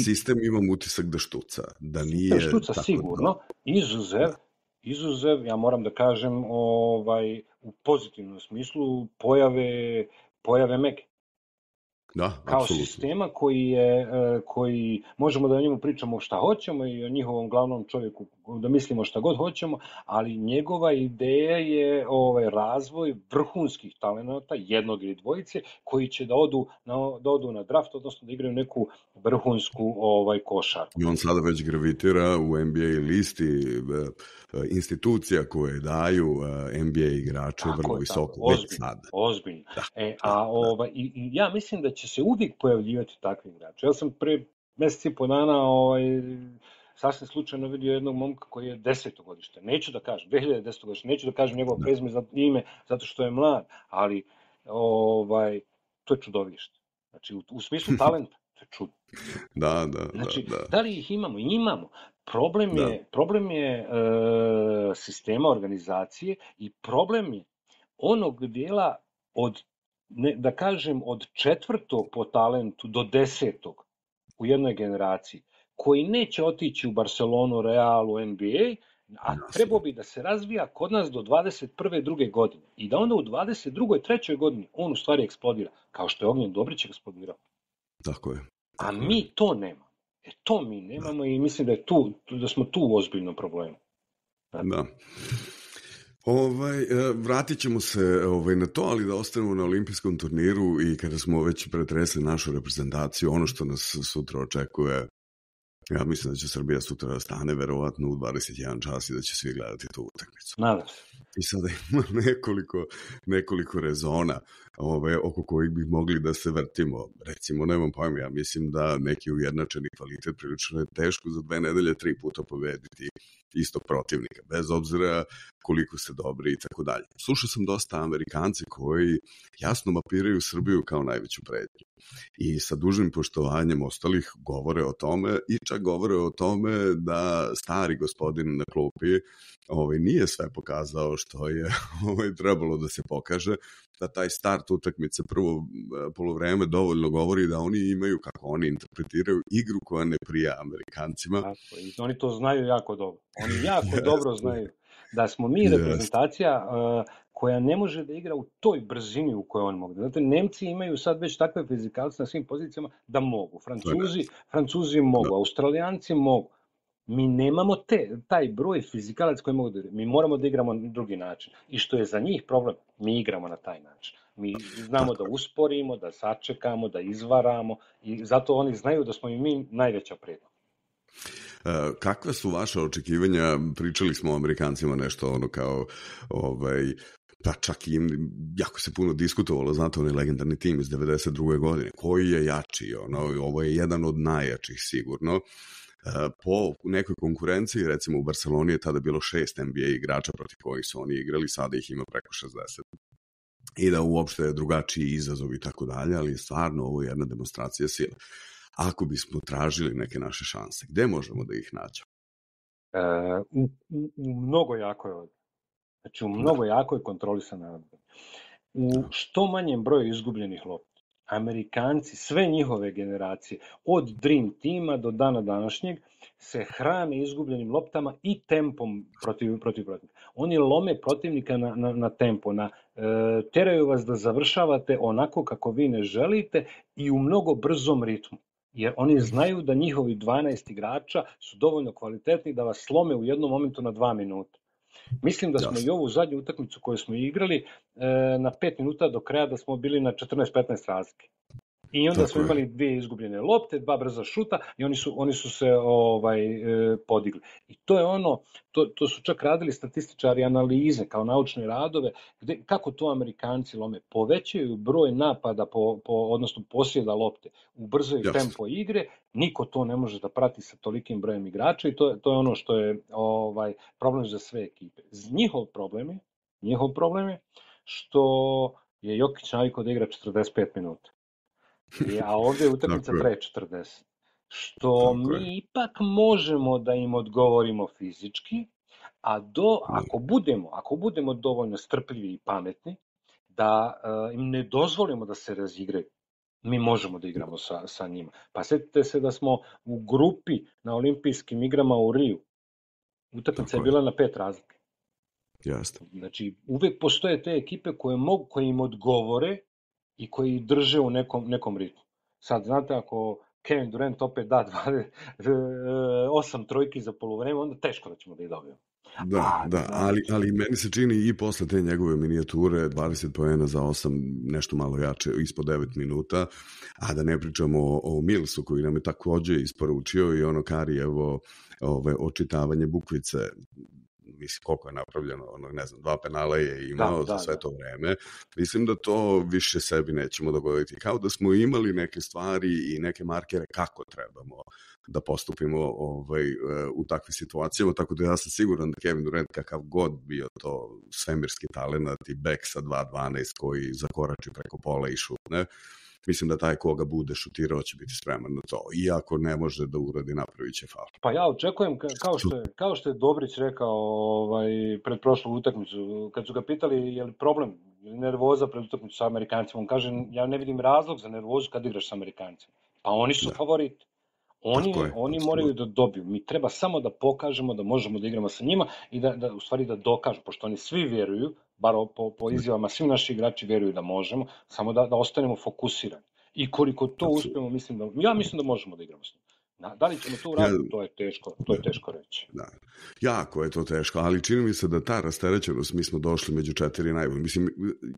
Sistem imam utisak da štuca, da nije sistem štuca tako sigurno, izuzev, ja moram da kažem, u pozitivnom smislu pojave Mege. Da, Kao apsolutno. sistema koji možemo da o njemu pričamo šta hoćemo i o njihovom glavnom čovjeku da mislimo šta god hoćemo, ali njegova ideja je razvoj vrhunskih talenata, jednog ili dvojice, koji će da odu na draft, odnosno da igraju neku vrhunsku košarku. I on sada već gravitira u NBA listi institucija koje daju NBA igrače vrlo visoko. Ozbiljno. I ja mislim da će se uvijek pojavljivati takvi igrači. Ja sam pre mesec i po dana sasvim slučajno vidio jednog momka koji je 10. godište. Neću da kažem, 2010. godište, neću da kažem njegovo prezime ime zato što je mlad, ali to je čudovište. Znači, u smislu talenta, to je čudo. Znači, da li ih imamo? Imamo. Problem je sistema organizacije i problem je onog dijela od 4. po talentu do 10. u jednoj generaciji, koji neće otići u Barcelonu, Realu, NBA, a trebao bi da se razvija kod nas do 21. druge godine. I da onda u 22. trećoj godini on u stvari eksplodira, kao što je Ognjen Dobrić eksplodirao. Tako je. A mi to nemamo. To mi nemamo i mislim da smo tu u ozbiljnom problemu. Da. Vratit ćemo se na to, ali da ostanemo na olimpijskom turniru i kada smo već pretresli našu reprezentaciju, ono što nas sutra očekuje, ja mislim da će Srbija sutra da stane verovatno u 21 čas i da će svi gledati tu utakmicu. Nadam se. I sada ima nekoliko rezona oko kojih bi mogli da se vrtimo. Recimo, nemam pojma, ja mislim da neki ujednačeni kvalitet prilično je teško za 2 nedelje 3 puta pobediti istog protivnika, bez obzira koliko se dobri i tako dalje. Slušao sam dosta Amerikanci koji jasno mapiraju Srbiju kao najveću pretnju i sa dužnim poštovanjem ostalih govore o tome i čak govore o tome da stari gospodin na klupi nije sve pokazao što je trebalo da se pokaže, da taj start utakmice prvo poluvreme dovoljno govori da oni imaju, kako oni interpretiraju, igru koja ne prija Amerikancima. Tako, i oni to znaju jako dobro. Oni jako dobro znaju da smo mi reprezentacija koja ne može da igra u toj brzini u kojoj on mogu. Znate, Nemci imaju sad već takve fizikalce na svim pozicijama da mogu. Francuzi mogu, Australijanci mogu. Mi nemamo taj broj fizikalac koji mogu da igraju. Mi moramo da igramo na drugi način. I što je za njih problem, mi igramo na taj način. Mi znamo da usporimo, da sačekamo, da izvaramo i zato oni znaju da smo i mi najveća pretnja. Kakve su vaše očekivanja? Pričali smo o Amerikancima nešto kao pa čak i jako se puno diskutovalo, znate, onaj legendarni tim iz 92. godine. Koji je jači? Ovo je jedan od najjačih sigurno. Po nekoj konkurenciji, recimo u Barceloni je tada bilo 6 NBA igrača protiv kojih su oni igrali, sada ih ima preko 60. I da uopšte je drugačiji izazov i tako dalje, ali stvarno ovo je jedna demonstracija sile. Ako bismo tražili neke naše šanse, gde možemo da ih nađemo? U mnogo jakoj odbrani. Znači, u mnogo jakoj kontrolisanoj odbrani. U što manjem broju izgubljenih lopti. Amerikanci, sve njihove generacije, od Dream tima do dana današnjeg, se hrane izgubljenim loptama i tempom protiv protivnika. Oni lome protivnika na tempo, teraju vas da završavate onako kako vi ne želite i u mnogo brzom ritmu. Jer oni znaju da njihovi 12 igrača su dovoljno kvalitetni da vas slome u jednom momentu na 2 minuta. Mislim da smo i ovu zadnju utakmicu koju smo igrali na 5 minuta do kraja da smo bili na 14-15 razlike. I onda smo imali 2 izgubljene lopte, 2 brza šuta i oni su se podigli. I to je to su čak radili statističari analize kao naučne radove, kako to Amerikanci lome. Povećaju broj napada, odnosno posjeda lopte, ubrzaju tempo igre, niko to ne može da prati sa tolikim brojem igrača i to je ono što je problem za sve ekipe. Njihov problem je što je Jokić navikao da igra 45 minuta. A ovdje je utakmica traje 40. Što mi ipak možemo da im odgovorimo fizički, ako budemo dovoljno strpljivi i pametni, da im ne dozvolimo da se razigraju. mi možemo da igramo sa njima. Pa sjetite se da smo u grupi na olimpijskim igrama u Riju. Utakmica je bila na 5 razlike. Jasno. Znači, uvek postoje te ekipe koje im odgovore i koji drže u nekom ritmu. Sad, znate, ako Kevin Durant opet da 8 trojki za poluvreme, onda teško da ćemo da ih dobijemo. Da, ali meni se čini i posle te njegove minijature 20 poena za 8, nešto malo jače, ispod 9 minuta, a da ne pričamo o Millsu koji nam je takođe isporučio i ono Karijevo očitavanje bukvice, mislim koliko je napravljeno, ne znam, 2 penala je imao za sve to vreme. Mislim da to više sebi nećemo dogoditi. Kao da smo imali neke stvari i neke markere kako trebamo da postupimo u takvim situacijama, tako da ja sam siguran da Kevin Durant, kakav god bio to svemirski talenat i bek sa 2.12 koji zakorači preko pola i šutne, mislim da taj koga bude šutirao će biti spreman na to. Iako ne može da uradi, napravit će faul. Pa ja očekujem, kao što je Dobrić rekao pred prošlu utakmicu, kad su ga pitali je li problem, je li nervoza pred utakmicu sa Amerikancima, on kaže ja ne vidim razlog za nervozu kad igraš sa Amerikancima. Pa oni su favoriti. Oni moraju da dobiju. Mi treba samo da pokažemo da možemo da igramo sa njima i da u stvari da dokažu, pošto oni svi vjeruju, bar po izjavama, svi naši igrači vjeruju da možemo, samo da ostanemo fokusirani. I koliko to uspijemo, mislim da možemo da igramo s njima. Da li ćemo to uraditi, to je teško reći. Da. Jako je to teško, ali čini mi se da ta rasterećenost, mi smo došli među 4 najbolji. Mislim,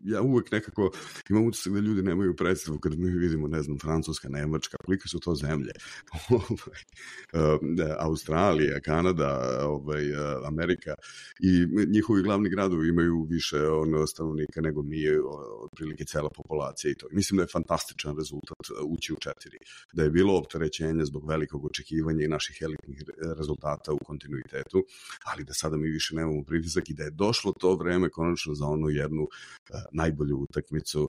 ja uvek nekako imam utisak da ljudi nemaju predstavu kad mi vidimo, ne znam, Francuska, Nemačka, kolike su to zemlje. Australija, Kanada, Amerika i njihovi glavni gradovi imaju više stanovnika nego mi, otprilike cela populacija i to. Mislim da je fantastičan rezultat ući u 4. Da je bilo opterećenje zbog velikog očekivanja i naših elitnih rezultata u kontinuitetu, ali da sada mi više nemamo pritisak i da je došlo to vreme konačno za onu jednu najbolju utakmicu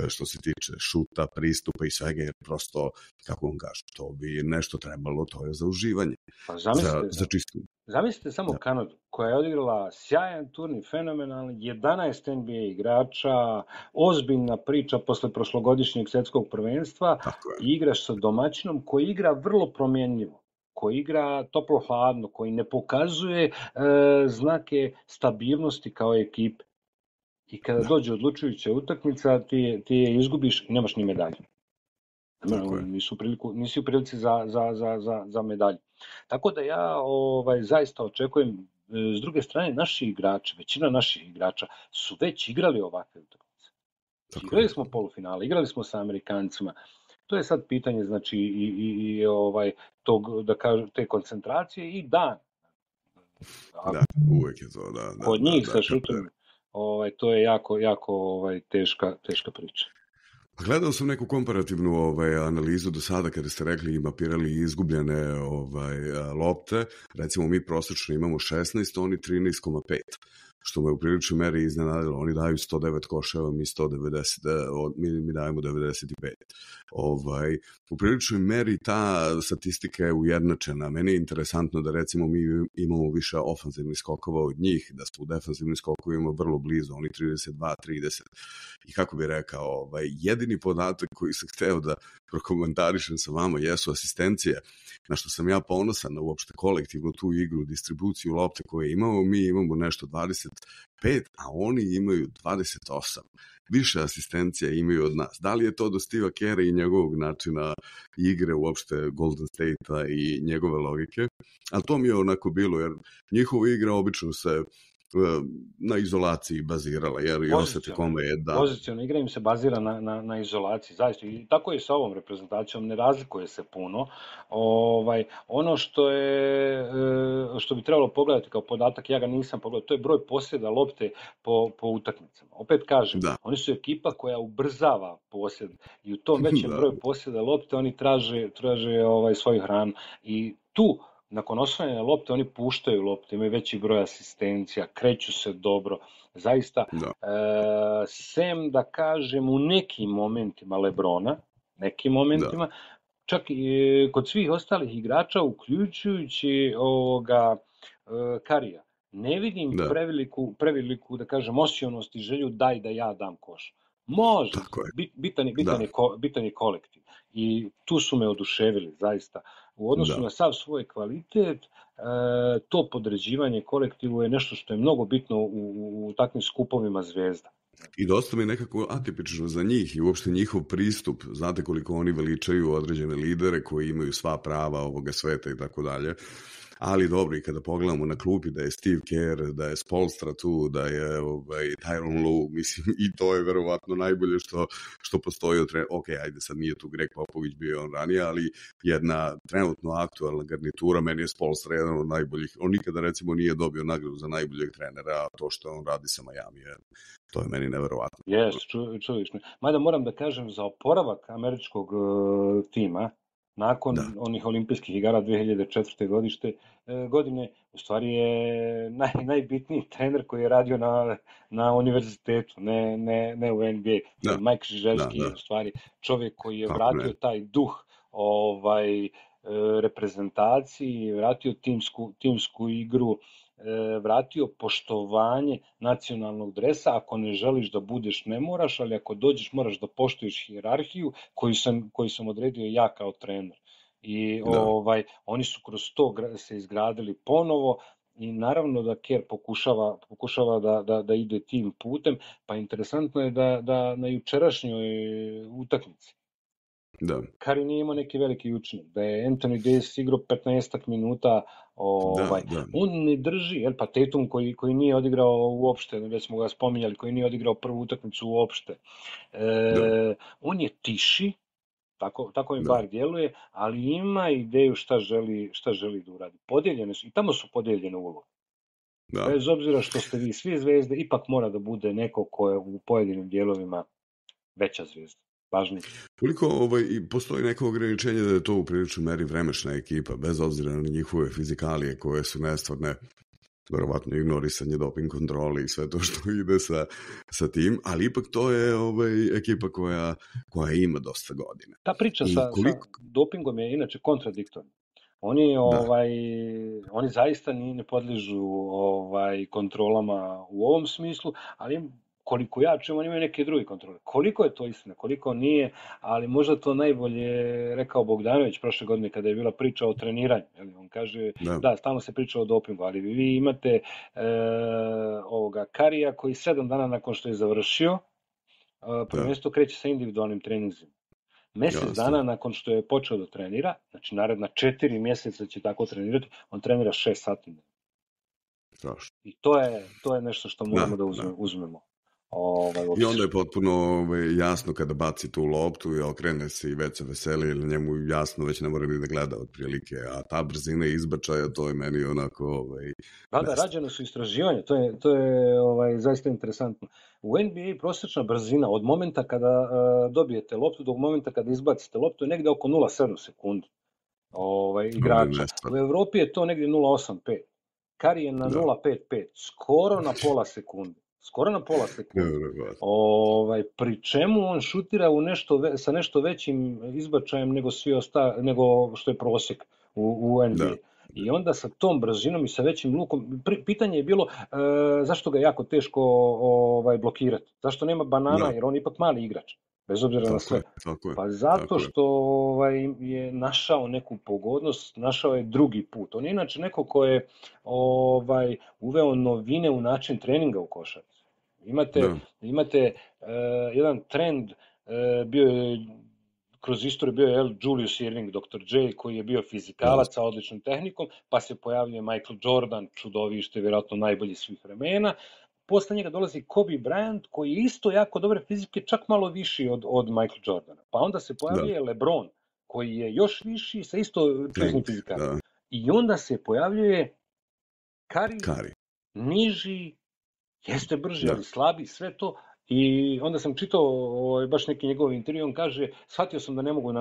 što se tiče šuta, pristupa i svega, jer prosto, kako vam kažu, to bi nešto trebalo, to je za uživanje. Pa za čistu. Zamislite samo Kanadu, koja je odigrala sjajan turnir, fenomenalni, 11 NBA igrača, ozbiljna priča posle prošlogodišnjeg svetskog prvenstva i igraš sa domaćinom koji igra vrlo promjenljivo, koji igra toplo-hladno, koji ne pokazuje znake stabilnosti kao ekipe. I kada dođe odlučujuća utakmica, ti je izgubiš i nemaš ni medalju. Nisi u prilici za medalju. Tako da ja zaista očekujem, s druge strane, naši igrači, većina naših igrača su već igrali ovakve utakmice. Igrali smo polufinale, igrali smo sa Amerikancima. To je sad pitanje, znači, i tog, da kažem, te koncentracije i dan. Da, uvek je to, da. Kod njih sa šutom, to je jako teška priča. Gledao sam neku komparativnu analizu do sada kada ste rekli i mapirali izgubljene lopte. Recimo mi prosečno imamo 16, oni 13,5. Što me u priličnoj meri iznenadilo. Oni daju 109 koševa, mi 190, mi dajemo 95. U priličnoj meri ta statistika je ujednačena. Meni je interesantno da recimo mi imamo više ofanzivnih skokova od njih, da su u defanzivnim skokovima vrlo blizu, oni 32-30. I kako bih rekao, jedini podatak koji sam hteo da prokomentarišem sa vama jesu asistencije, na što sam ja ponosan na uopšte kolektivnu tu igru, distribuciju lopte koje imamo, mi imamo nešto 25, a oni imaju 28. Više asistencija imaju od nas. Da li je to do Steva Kera i njegovog načina igre uopšte Golden State-a i njegove logike? Ali to mi je onako bilo, jer njihova igra obično se na izolaciji bazirala, jer i osjeti kome je da... Pozicijona igra im se bazira na izolaciji, zaista. I tako je sa ovom reprezentacijom, ne razlikuje se puno. Ono što bi trebalo pogledati kao podatak, ja ga nisam pogledao, to je broj posjeda lopte po utakmicama. Opet kažem, oni su ekipa koja ubrzava posjed i u tom većem broju posjeda lopte oni traže svoju hranu. I tu nakon osvajanja lopte oni puštaju lopte, imaju veći broj asistencija, kreću se dobro, zaista, sem da kažem u nekim momentima Lebrona, čak i kod svih ostalih igrača, uključujući Karija, ne vidim preveliku, da kažem, osionost i želju daj da ja dam koš. Može, Tako je. bitan je kolektiv. I tu su me oduševili, zaista. U odnosu na sav svoj kvalitet, to podređivanje kolektivu je nešto što je mnogo bitno u takvim skupovima zvezda. I dosta mi nekako atipično za njih i uopšte njihov pristup. Znate koliko oni veličaju određene lidere koji imaju sva prava ovoga sveta i tako dalje. Ali dobro, i kada pogledamo na klupi da je Steve Kerr, da je Spoelstra tu, da je Tyronn Lue, mislim, i to je verovatno najbolje što postoji od trenera. Ok, ajde, sad nije tu Greg Popovich, bio on ranije, ali jedna trenutno aktualna garnitura, meni je Spoelstra jedan od najboljih. On nikada, recimo, nije dobio nagradu za najboljeg trenera, a to što on radi sa Miami, to je meni neverovatno. Čuvišno. Mada moram da kažem, za oporavak američkog tima, nakon onih olimpijskih igara 2004. godine, u stvari je najbitniji trener koji je radio na univerzitetu, ne u NBA. Mike Krzyzewski je u stvari čovjek koji je vratio taj duh reprezentaciji, vratio timsku igru, vratio poštovanje nacionalnog dresa. Ako ne želiš da budeš, ne moraš, ali ako dođeš moraš da poštuješ hijerarhiju koju sam odredio ja kao trener. I oni su kroz to se izgradili ponovo i naravno da Kerr pokušava da ide tim putem, pa interesantno je da na jučerašnjoj utakmici Curry nije imao neki veliki učinak, da je Anthony Davis igrao 15 minuta, on ne drži, pa Tatum koji nije odigrao uopšte, već smo ga spominjali, koji nije odigrao prvu utakmicu uopšte, on je tiši, tako mi bar djeluje, ali ima ideju šta želi da uradi. Podeljene su, i tamo su podeljene uloge. Bez obzira što ste vi svi zvezde, ipak mora da bude neko ko je u pojedinim dijelovima veća zvezda. Koliko postoji neko ograničenje da je to u priličnoj meri vremešna ekipa, bez obzira na njihove fizikalije koje su nestvarne, verovatno ignorisanje doping kontrole i sve to što ide sa tim, ali ipak to je ekipa koja ima dosta godina. Ta priča sa dopingom je inače kontradiktorna. Oni zaista ne podližu kontrolama u ovom smislu, ali koliko ja čujem, oni imaju neke druge kontrole. Koliko je to istina, koliko nije, ali možda to najbolje rekao Bogdanović prošle godine kada je bila priča o treniranju. On kaže, stalno se priča o dopingu, ali vi imate Karija koji 7 dana nakon što je završio, prvenstvo kreće sa individualnim treninzima. Mesec dana nakon što je počeo da trenira, znači naredna 4 mjeseca će tako trenirati, on trenira 6 sati. I to je nešto što moramo da uzmemo. I onda je potpuno jasno kada baci tu loptu i okrene se i već se veseli, jer njemu jasno već ne mora ni da gleda otprilike, a ta brzina izbačaja, to je meni onako... rađene su istraživanja, to je zaista interesantno. U NBA prosječna brzina od momenta kada dobijete loptu do momenta kada izbacite loptu je negde oko 0,7 sekundi igrača. U Evropi je to negde 0,85. Curry je na 0,55, skoro na pola sekunde. Pri čemu on šutira sa nešto većim izbačajem nego što je prosjek u NBA. I onda sa tom brzinom i sa većim lukom, pitanje je bilo zašto ga je jako teško blokirati, zašto nema banana, jer on je ipak mali igrač, bez obzira na sve. Pa zato što je našao neku pogodnost, našao je drugi put. On je inače neko ko je uveo novine u način treninga u košarci. Imate jedan trend, bio je kroz istoriju bio je Julius Erving, Dr. J, koji je bio fizikalac sa odličnom tehnikom, pa se pojavljuje Michael Jordan, čudovište, vjerojatno najbolji svih vremena. Posle njega dolazi Kobe Bryant, koji je isto jako dobre fizike, čak malo viši od Michael Jordana. Pa onda se pojavljuje LeBron, koji je još viši sa isto čeznim fizikalima. I onda se pojavljuje Curry, niži, jeste brži, ali slabi, sve to. I onda sam čitao baš neki njegov intervju, on kaže, shvatio sam da ne mogu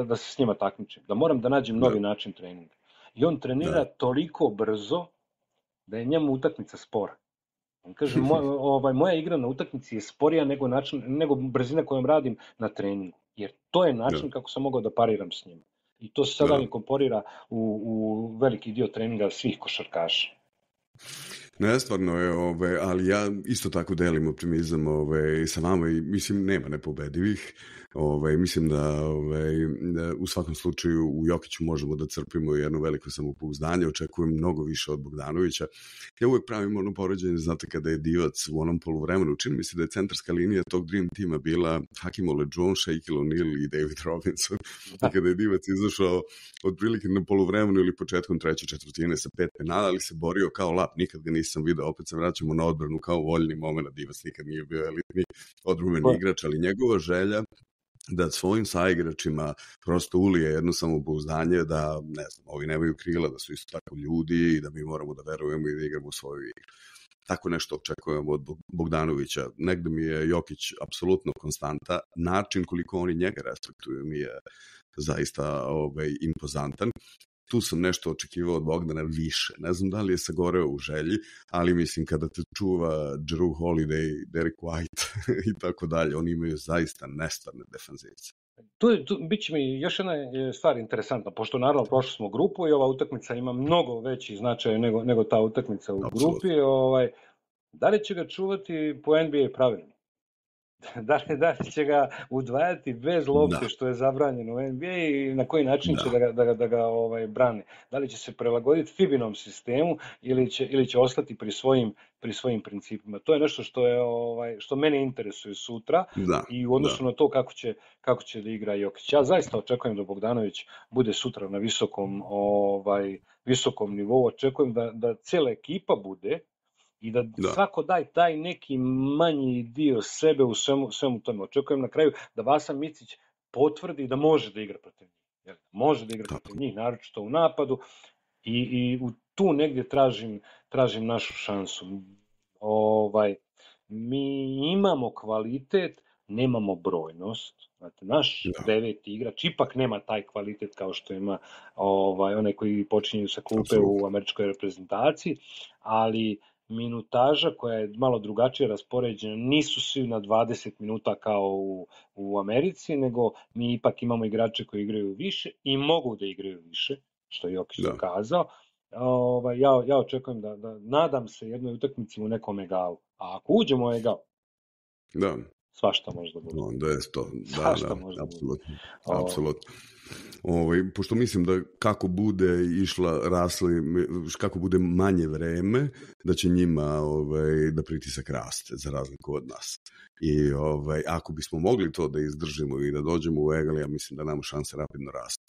da se s njima takmičim, da moram da nađem novi način treninga. I on trenira toliko brzo da je njemu utakmica spora. On kaže, moja igra na utakmici je sporija nego brzina kojom radim na treningu. Jer to je način kako sam mogao da pariram s njima. I to se sada inkorporira u veliki dio treninga svih košarkaša. Nestvarno je, ali ja isto tako delim optimizam sa vama i mislim nema nepobedivih. Mislim da u svakom slučaju u Jokiću možemo da crpimo jedno veliko samopouzdanje, očekujem mnogo više od Bogdanovića. Ja uvek pravim ono poređenje, znate, kada je Divac u onom poluvremenu, čini mi se da je centarska linija tog Dream tima bila Hakim Olajuwon, Shaquille O'Neal i David Robinson. I kada je Divac izašao otprilike na poluvremenu ili početkom treće četvrtine sa 5 penala, ali se borio kao lap, nikad ga nisam video, opet se vraćamo na odbranu kao voljni moment, Divac nikad nije bio elitni odbrambeni igrač, ali njegova želja da svojim saigračima prosto ulije jedno samopouzdanje da, ne znam, ovi nemaju krila, da su isto tako ljudi i da mi moramo da verujemo i da igramo u svoju igru. Tako nešto očekujemo od Bogdanovića. Negde mi je Jokić apsolutno konstanta. Način koliko oni njega respektuju mi je zaista impozantan. Tu sam nešto očekivao od Bogdana više. Ne znam da li je sagoreo u želji, ali mislim kada te čuva Jrue Holiday, Derek White i tako dalje, oni imaju zaista nestvarne defanzivce. Tu bit će mi još jedna stvar interesantna, pošto naravno prošli smo grupu i ova utakmica ima mnogo veći značaj nego ta utakmica u grupi. Da li će ga čuvati po NBA pravilima? Da li će ga udvajati bez lopte, što je zabranjeno u NBA, i na koji način će da ga brane? Da li će se prilagoditi Fibinom sistemu ili će ostati pri svojim principima? To je nešto što mene interesuje sutra i u odnosu na to kako će da igra Jokić. Ja zaista očekujem da Bogdanović bude sutra na visokom nivou. Očekujem da cijela ekipa bude i da svako daje taj neki manji dio sebe u svemu tome. Očekujem na kraju da Vasa Micić potvrdi da može da igra protiv njih. Može da igra protiv njih, naročito u napadu, i tu negdje tražim našu šansu. Mi imamo kvalitet, nemamo brojnost. Znate, naš deveti igrač ipak nema taj kvalitet kao što ima onaj koji počinju sa klupe u američkoj reprezentaciji, ali minutaža koja je malo drugačije raspoređena, nisu svi na 20 minuta kao u Americi, nego mi ipak imamo igrače koji igraju više i mogu da igraju više, što je Jokić dokazao. Ja očekujem da nadam se jednoj utakmici u nekom egalu. A ako uđemo u egal, svašta može da bude. Onda je to, apsolutno. Pošto mislim da kako bude kako bude manje vreme, da će njima da pritisak raste za razliku od nas. I ako bismo mogli to da izdržimo i da dođemo u egal, ja mislim da nam šanse rapidno rastu.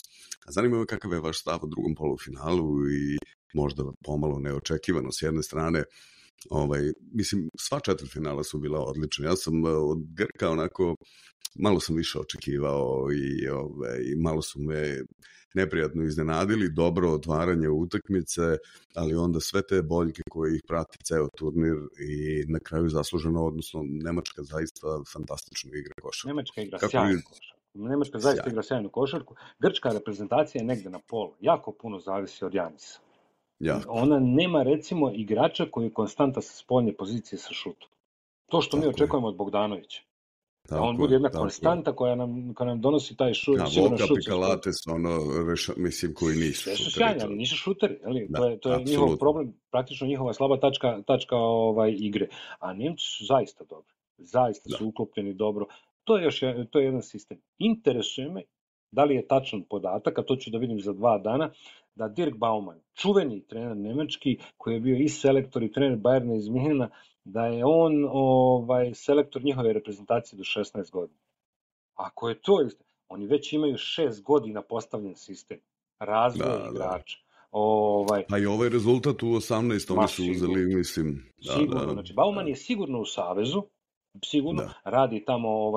A zanima me kakav je vaš stav u drugom polufinalu i možda pomalo neočekivano s jedne strane. Mislim, sva četvrtfinala su bila odlična. Ja sam od Grka onako malo sam više očekivao i malo su me neprijatno iznenadili, dobro otvaranje utakmice, ali onda sve te boljke koje ih prati ceo turnir i na kraju zasluženo, odnosno Nemačka zaista fantastično igra košarku. Nemačka igra sjajnu košarku. Nemačka zaista igra sjajnu košarku. Grčka reprezentacija je negde na polu. Jako puno zavisi od Janisa. Ona nema, recimo, igrača koji je konstanta sa spoljne pozicije sa šutom. To što mi očekujemo od Bogdanovića. Da on bude jedna konstanta koja nam donosi taj šut. Voka, Pikalates, mislim, koji nisu šuteri. Su sjajni, ali nisu šuteri. To je njihov problem, praktično njihova slaba tačka igre. A Nemci su zaista dobri. Zaista su uklopljeni dobro. To je jedan sistem. Interesuje me da li je tačan podatak, a to ću da vidim za 2 dana, da Dirk Baumann, čuveni trener nemački, koji je bio i selektor i trener Bayerna iz Minhena, da je on selektor njihove reprezentacije do 16 godina. Ako je to isto, oni već imaju 6 godina postavljen sistem razvoja igrača. Pa i ovaj rezultat u 18. oni su uzeli, mislim. Sigurno, znači Baumann je sigurno u savezu, sigurno radi tamo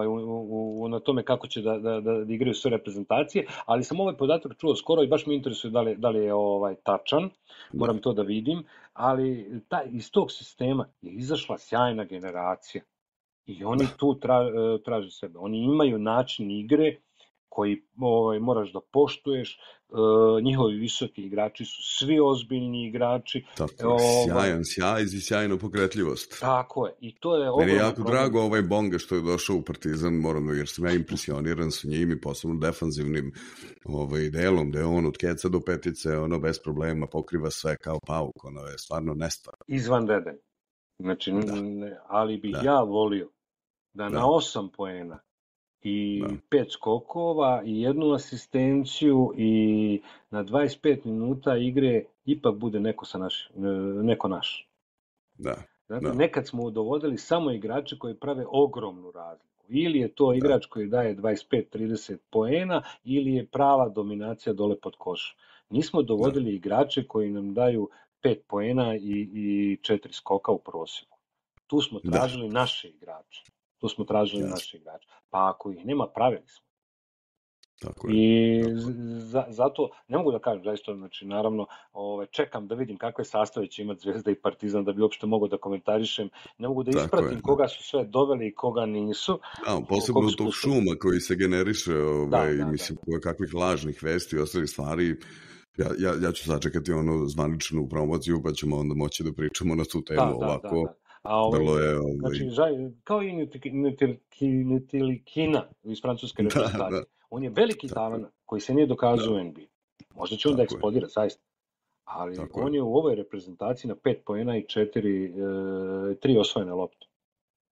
na tome kako će da igraju sve reprezentacije, ali sam ovaj podatak čuo skoro i baš me interesuje da li je tačan, moram to da vidim, ali iz tog sistema je izašla sjajna generacija i oni tu traže sebe. Oni imaju način igre koji moraš da poštuješ. Njihovi visoki igrači su svi ozbiljni igrači. Tako je, sjajan sjaj i sjajna pokretljivost. Tako je, i to je ogroman Meni je jako problem. drago ovaj Bonga što je došao u Partizan, moram da, jer sam ja impresioniran sa njim i posebno defanzivnim delom, da je on od keca do petice, bez problema pokriva sve kao pauk, je stvarno nestvarno. Izvanredan. Znači, ali bih ja volio da na 8 poena i 5 skokova i 1 asistenciju i na 25 minuta igre ipak bude neko naš. Znate, nekad smo dovodili samo igrače koji prave ogromnu razliku. Ili je to igrač koji daje 25-30 poena, ili je prava dominacija dole pod košom. Nismo dovodili igrače koji nam daju 5 poena i 4 skoka u prosjeku. Tu smo tražili naše igrače. Pa ako ih nema, pravili smo. Tako I zato, ne mogu da kažem, zaista, znači, naravno, čekam da vidim kakve sastave će imati Zvezda i Partizan da bi uopšte mogu da komentarišem. Ne mogu da ispratim koga su sve doveli i koga nisu. Posebno tog šuma koji se generiše, mislim, kakvih lažnih vesti i ostalih stvari. Ja ću sačekati zvaničnu promociju, pa ćemo onda moći da pričamo na tu temu ovako. Znači, kao i Nutilikina iz francuske reprezentacije. On je veliki talent koji se nije dokazao u NBA. Možda će on da eksplodira, zaista. Ali on je u ovoj reprezentaciji na 5 poena i 3 osvojene lopte.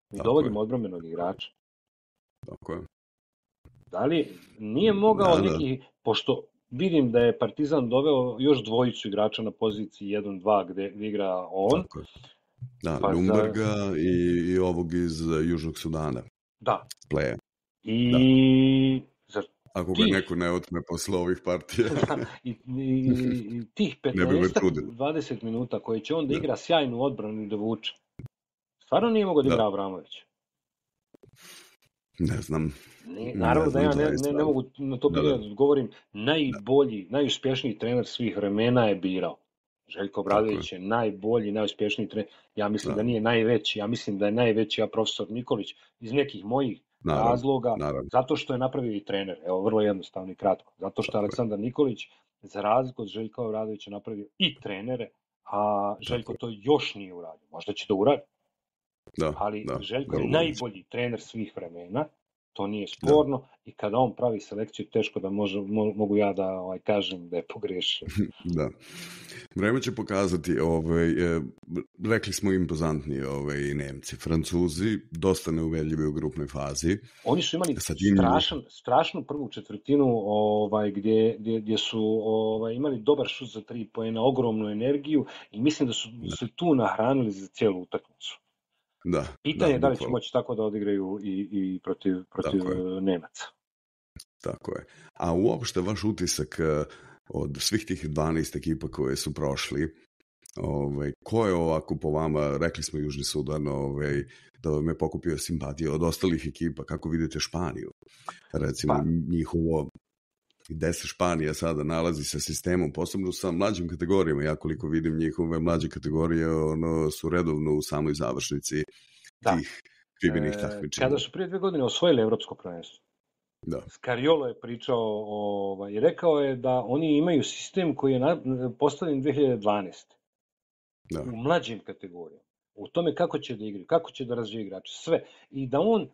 Mi dovodimo odbrambenog igrača. Tako je. Da li nije mogao neki, pošto vidim da je Partizan doveo još dvojicu igrača na poziciji 1-2 gde igra on. Tako je. Ljumberga i ovog iz Južnog Sudana. Da. Pleja. I ako ga neko ne otme posle ovih partija. I tih 15-20 minuta koje će on da igra sjajnu odbranu i da vuče. Stvarno nije mogao da igra Avramović. Ne znam. Naravno da ja ne mogu na to pitanje da odgovorim. Najbolji, najuspješniji trener svih vremena je birao. Željko Obradović je najbolji, najuspješniji trener. Ja mislim da nije najveći. Ja mislim da je najveći profesor Nikolić iz nekih mojih razloga. Zato što je napravio i trener. Evo, vrlo jednostavno i kratko. Zato što je Aleksandar Nikolić, za razliku od Željka Obradovića, napravio i trenere, a Željko to još nije uradio. Možda će to uraditi. Ali Željko je najbolji trener svih vremena. To nije sporno i kada on pravi selekciju, teško da mogu ja da kažem da je pogrešio. Da. Vreme će pokazati, rekli smo impozantni Nemci, Francuzi, dosta neuvedljivi u grupnoj fazi. Oni su imali strašnu prvu četvrtinu gdje su imali dobar šut za 3 poena, ogromnu energiju i mislim da su se tu nahranili za cijelu utakmicu. Pitanje je da li će moći tako da odigraju i protiv Nemaca. Tako je. A uopšte vaš utisak od svih tih 12 ekipa koje su prošli, ko je ovako po vama, rekli smo Južni Sudan, da vam je pokupio simpatije od ostalih ekipa, kako vidite Španiju? Recimo njihovo, gde se Španija sada nalazi sa sistemom, posebno sa mlađim kategorijama, ja koliko vidim njihove mlađe kategorije su redovno u samoj završnici tih krivinih takmičenja. Kada su prije 2 godine osvojili evropsko prvenstvo, Scariolo je pričao i rekao je da oni imaju sistem koji je postavljen 2012. U mlađim kategorijama. U tome kako će da igraju, kako će da razvije igrače, sve. I da on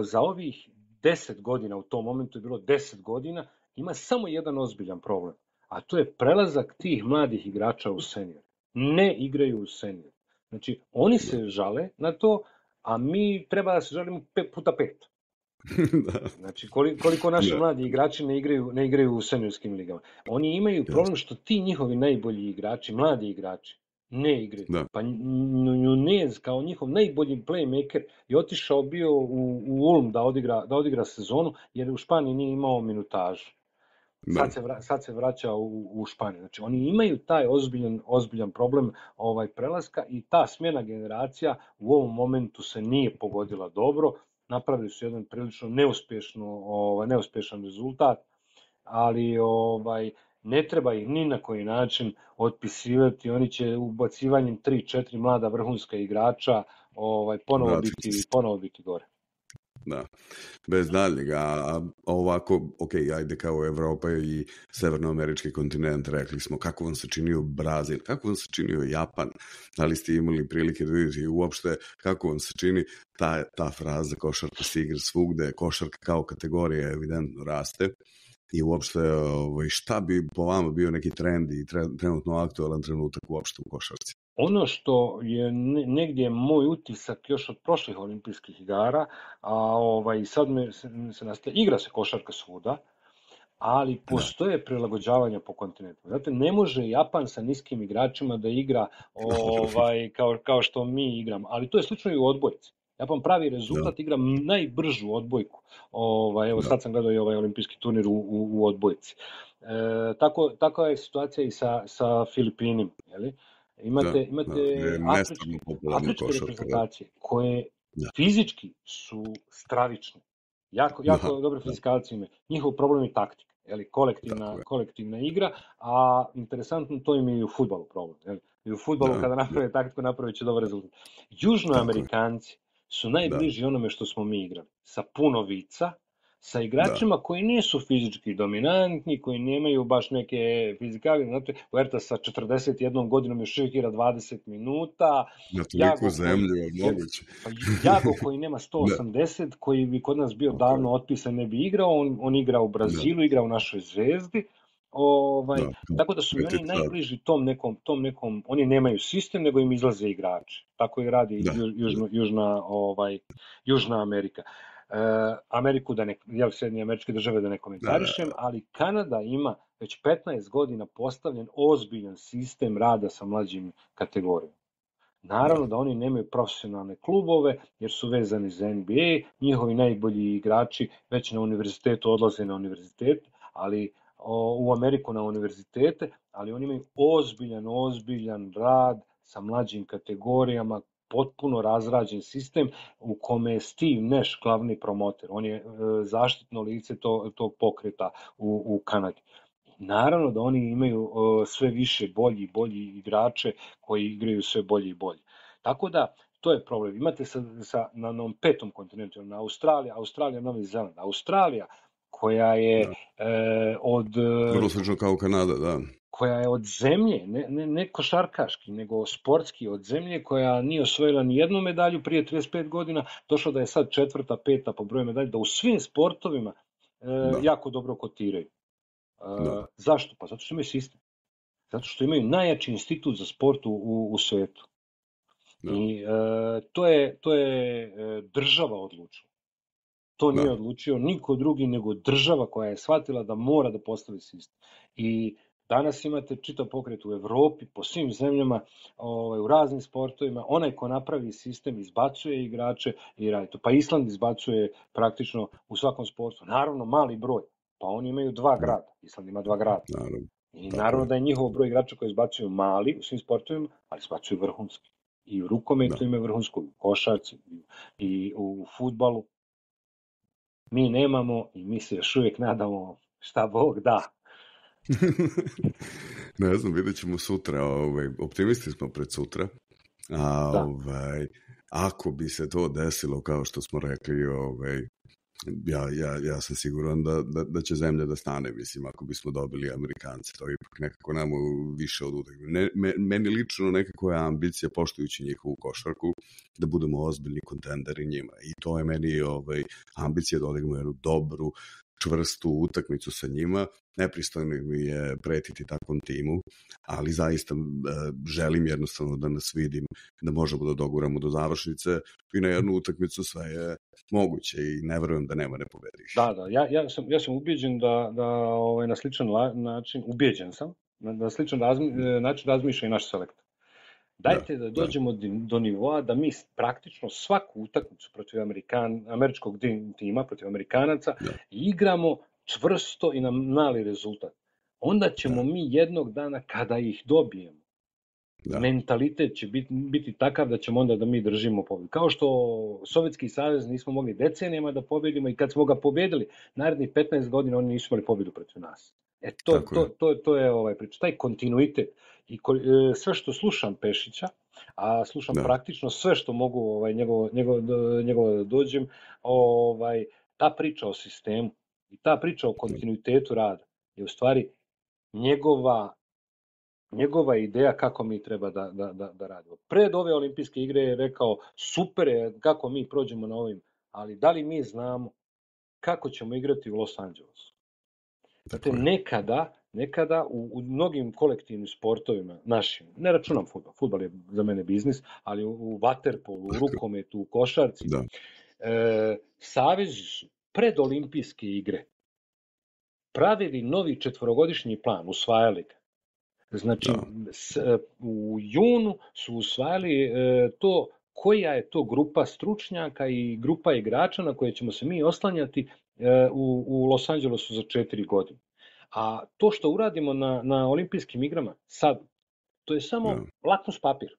za ovih 10 godina, u tom momentu je bilo 10 godina, ima samo jedan ozbiljan problem, a to je prelazak tih mladih igrača u senior. Ne igraju u senior. Znači, oni se žale na to, a mi treba da se žalimo 5 puta 5. Znači, koliko naši mladi igrači ne igraju u seniorskim ligama. Oni imaju problem što ti njihovi najbolji igrači, mladi igrači, ne igraju. Pa Nunez kao njihov najbolji playmaker je otišao bio u Ulm da odigra sezonu, jer u Španiji nije imao minutažu. Sad se vraća u Španiju. Znači, oni imaju taj ozbiljan problem prelaska i ta smjena generacija u ovom momentu se nije pogodila dobro. Napravili su jedan prilično neuspješan rezultat, ali ne treba ih ni na koji način otpisivati. Oni će ubacivanjem 3-4 mlada vrhunska igrača ponovo biti gore. Da, bez daljnjega, a ovako, ok, ajde kao Evropa i severnoamerički kontinent, rekli smo, kako vam se činio Brazil, kako vam se činio Japan, da li ste imali prilike da vidite i uopšte kako vam se čini ta fraza košarka se igra svugde, košarka kao kategorija evidentno raste i uopšte šta bi po vama bio neki trend i trenutno aktualan trenutak uopšte u košarci? Ono što je negdje moj utisak još od prošlih olimpijskih igara, i sad se nastaje, igra se košarka svuda, ali postoje prilagođavanja po kontinentu. Znate, ne može Japan sa niskim igračima da igra kao što mi igramo, ali to je slično i u odbojci. Japan pravi rezultat, igra najbržu odbojku. Sad sam gledao i ovaj olimpijski turnir u odbojci. Takva je situacija i sa Filipinima, jeli? Imate afričke reprezentacije koje fizički su stravični. Jako dobre fizikalci imaju. Njihov problem je taktika, kolektivna igra, a interesantno to im je i u fudbalu problem. Jeli? I u fudbalu kada naprave taktiku, napravit će dobar rezultat. Južnoamerikanci su najbliži onome što smo mi igrali. Sa puno vica, sa igračima koji nisu fizički dominantni, koji nemaju baš neke fizikale. Znate, Huerta sa 41 godinom još uvijek igra 20 minuta. Na toliko zemlju je moguće. Jago koji nema 180, koji bi kod nas bio davno otpisan, ne bi igrao. On igra u Brazilu, igra u našoj Zvezdi. Tako da su oni najbliži tom nekom, oni nemaju sistem, nego im izlaze igrači. Tako i radi Južna Amerika. Ameriku, Sjedinjene Američke Države da ne komentarišem, ali Kanada ima već 15 godina postavljen ozbiljan sistem rada sa mlađim kategorijama. Naravno da oni nemaju profesionalne klubove jer su vezani za NBA, njihovi najbolji igrači već na univerzitetu odlaze na univerzitet, ali u Ameriku na univerzitete, ali oni imaju ozbiljan rad sa mlađim kategorijama, potpuno razrađen sistem u kome je Steve Nash glavni promoter. On je zaštitno lice tog pokreta u Kanadi. Naravno da oni imaju sve više bolji igrače koji igraju sve bolji i bolji. Tako da, to je problem. Imate na onom petom kontinentu, na Australija, Novi Zeland. Australija koja je vrlo slično kao Kanada, da. Koja je od zemlje, ne košarkaški, nego sportski, od zemlje koja nije osvojila ni jednu medalju prije 35 godina, došlo da je sad 4., 5. po broju medalja, da u svim sportovima jako dobro kotiraju. Zašto? Pa zato što imaju sistem. Zato što imaju najjači institut za sport u svetu. I to je država odlučila. To nije odlučio niko drugi nego država koja je shvatila da mora da postavi sistem. I danas imate čitav pokret u Evropi, po svim zemljama, u raznim sportovima. Onaj ko napravi sistem izbacuje igrače i radi to. Pa Island izbacuje praktično u svakom sportu. Naravno, mali broj. Pa oni imaju 2 grada. Island ima 2 grada. I naravno da je njihov broj igrača koji izbacuju mali u svim sportovima, ali izbacuju vrhunski. I u rukometu imaju vrhunsku, u košarci i u fudbalu. Mi nemamo i mi se još uvijek nadamo šta Bog da. Ne znam, vidjet ćemo sutra. Optimisti smo pred sutra. Ako bi se to desilo, kao što smo rekli, ja sam siguran da će zemlja da stane, mislim, ako bismo dobili Amerikance. To je ipak nekako nam više od utakmice. Meni lično nekako je ambicija, poštujući njihovu košarku, da budemo ozbiljni kontenderi njima. I to je meni ambicija da odigramo jednu dobru, čvrstu utakmicu sa njima. Nepristojno mi je pretiti takvom timu, ali zaista želim jednostavno da nas vidim, da možemo da doguramo do završnice i na jednu utakmicu sve je moguće i ne verujem da nema nepobedivih. Da, ja sam ubijeđen da na sličan način, na sličan način razmišlja i naš selektor. Dajte da dođemo do nivoa da mi praktično svaku utakmicu protiv američkog tima, protiv Amerikanaca, igramo čvrsto i na mali rezultat. Onda ćemo mi jednog dana kada ih dobijemo, mentalitet će biti takav da ćemo onda da mi držimo pobjedu. Kao što Sovjetski savez nismo mogli decenijama da pobjedimo i kad smo ga pobjedili, narednih 15 godina oni nisu imali pobjedu protiv nas. To je priča. Taj kontinuitet i sve što slušam Pešića, a slušam praktično sve što mogu njegovo da dođem, ta priča o sistemu i ta priča o kontinuitetu rada je u stvari njegova ideja kako mi treba da radimo. Pred ove olimpijske igre je rekao, super je kako mi prođemo na ovim, ali da li mi znamo kako ćemo igrati u Los Angelesu? Znate, nekada u mnogim kolektivnim sportovima našim, ne računam fudbal, fudbal je za mene biznis, ali u vaterpolu, u rukometu, u košarci, savezi su pred olimpijske igre pravili novi 4-godišnji plan, usvajali ga. Znači, u junu su usvajali to koja je to grupa stručnjaka i grupa igrača na koje ćemo se mi oslanjati u Los Angelesu za 4 godine. A to što uradimo na olimpijskim igrama sad, to je samo lakmus papir.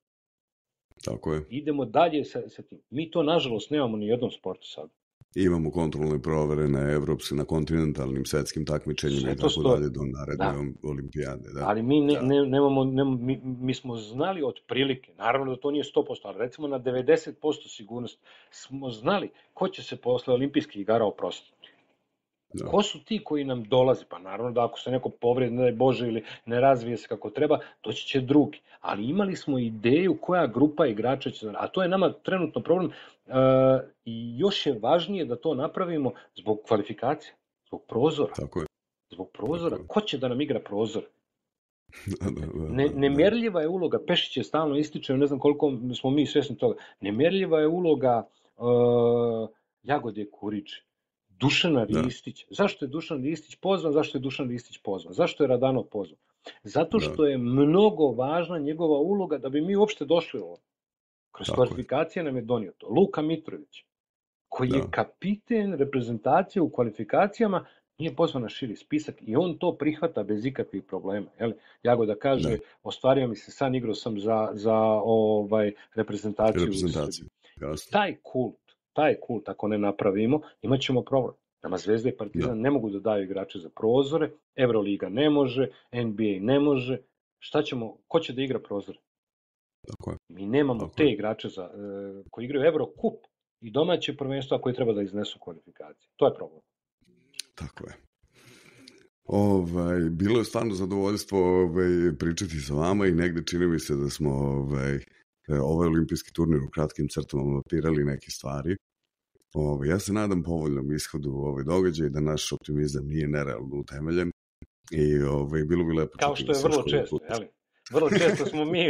Tako je. Idemo dalje sa tim. Mi to, nažalost, nemamo ni u jednom sportu sad. Imamo kontrolne provere na evropskim, na kontinentalnim svetskim takmičenjima i tako dalje do naredne olimpijade. Da. Ali mi mi smo znali otprilike, naravno da to nije 100%, ali recimo na 90% sigurnost smo znali ko će se posle olimpijskih igara oprostiti. Ko su ti koji nam dolaze? Pa naravno da ako se neko povredi, ne daj Bože, ili ne razvije se kako treba, doći će drugi. Ali imali smo ideju koja grupa igrača će... A to je nama trenutno problem i još je važnije da to napravimo zbog kvalifikacije, zbog prozora. Tako je. Zbog prozora. Ko će da nam igra prozor? Nemjerljiva je uloga, Pešić je stalno ističe, ne znam koliko smo mi svjesni toga, nemjerljiva je uloga Jagode Kuriče, Dušana Ristića. Zašto je Dušan Ristić pozvan? Zašto je Dušan Ristić pozvan? Zašto je Radanov pozvan? Zato što je mnogo važna njegova uloga da bi mi uopšte došli u ovo. Kroz kvalifikacije nam je donio to. Luka Mitrović, koji je kapiten reprezentacije u kvalifikacijama, nije pozvan na širi spisak i on to prihvata bez ikakvih problema. Jagoda kaže, ostvario mi se san, igrao sam za reprezentaciju. Taj kult, ako ne napravimo, imat ćemo problem. Nama Zvezda i Partizan ne mogu da daju igrače za prozore, Euroliga ne može, NBA ne može. Šta ćemo, ko će da igra prozore? Mi nemamo te igrače koji igraju Eurocup i domaće prvenstvo koji treba da iznesu kvalifikacije. To je problem. Tako je. Bilo je stvarno zadovoljstvo pričati sa vama i negde čini mi se da smo ovaj olimpijski turnir u kratkim crtama mapirali neke stvari. Ja se nadam povoljnom ishodu događaja, da naš optimizam nije nerealno utemeljen i bilo bi lepo. Kao što je vrlo često, vrlo često smo mi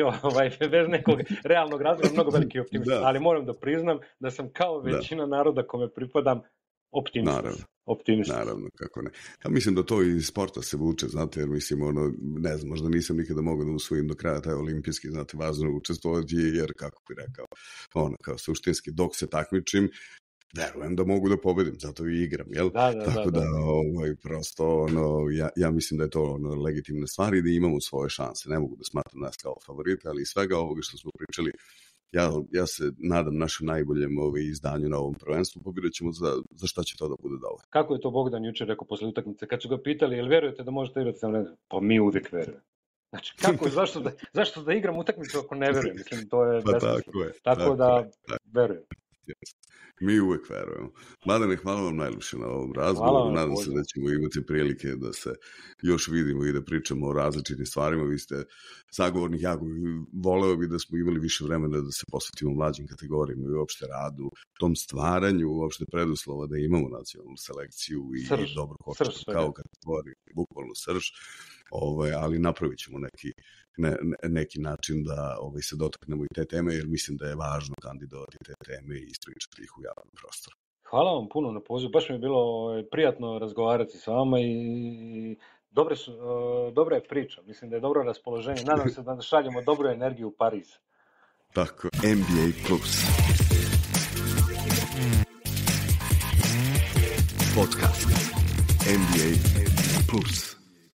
bez nekog realnog razloga mnogo veliki optimisti, ali moram da priznam da sam kao većina naroda kome pripadam optimista. Naravno, kako ne. Ja mislim da to iz sporta se vuče, znate, jer mislim, ne znam, možda nisam nikada mogao da usvojim do kraja taj olimpijski, znate, važno učestvovati, jer, kako bi rekao, kao suštinski, dok se takmičim, verujem da mogu da pobedim, zato i igram, jel? Tako da prosto, ja mislim da je to legitimna stvar i da imamo svoje šanse. Ne mogu da smatram nas kao favorite, ali iz svega ovoga što smo pričali, ja se nadam našem najboljem izdanju na ovom prvenstvu, pobirat ćemo za šta će to da bude dobro. Kako je to Bogdan jučer rekao posle utakmice, kad su ga pitali, jel verujete da možete igrati sa mnom? Pa mi uvijek verujemo. Znači, zašto da igram utakmicu ako ne verujem? Mislim, to je besmisleno. Tako da verujem. Mi uvek verujemo. Mladene, hvala vam najljepše na ovom razgovoru. Nadam se da ćemo imati prilike da se još vidimo i da pričamo o različitim stvarima. Vi ste sagovornik, ja voleo bi da smo imali više vremena da se posvetimo mlađim kategorijama i uopšte radu, tom stvaranju uopšte preduslova da imamo nacionalnu selekciju i dobro košarku kao kategoriju, bukvalno srž. Ali napravit ćemo neki način da se dotaknemo i te teme, jer mislim da je važno kandidovati te teme i ispričati ih u javnom prostoru. Hvala vam puno na pozivu, baš mi je bilo prijatno razgovarati sa vama i dobra je priča, mislim da je dobro raspoloženje, nadam se da šaljemo dobru energiju u Pariz. Tako, NBA Plus podcast NBA Plus.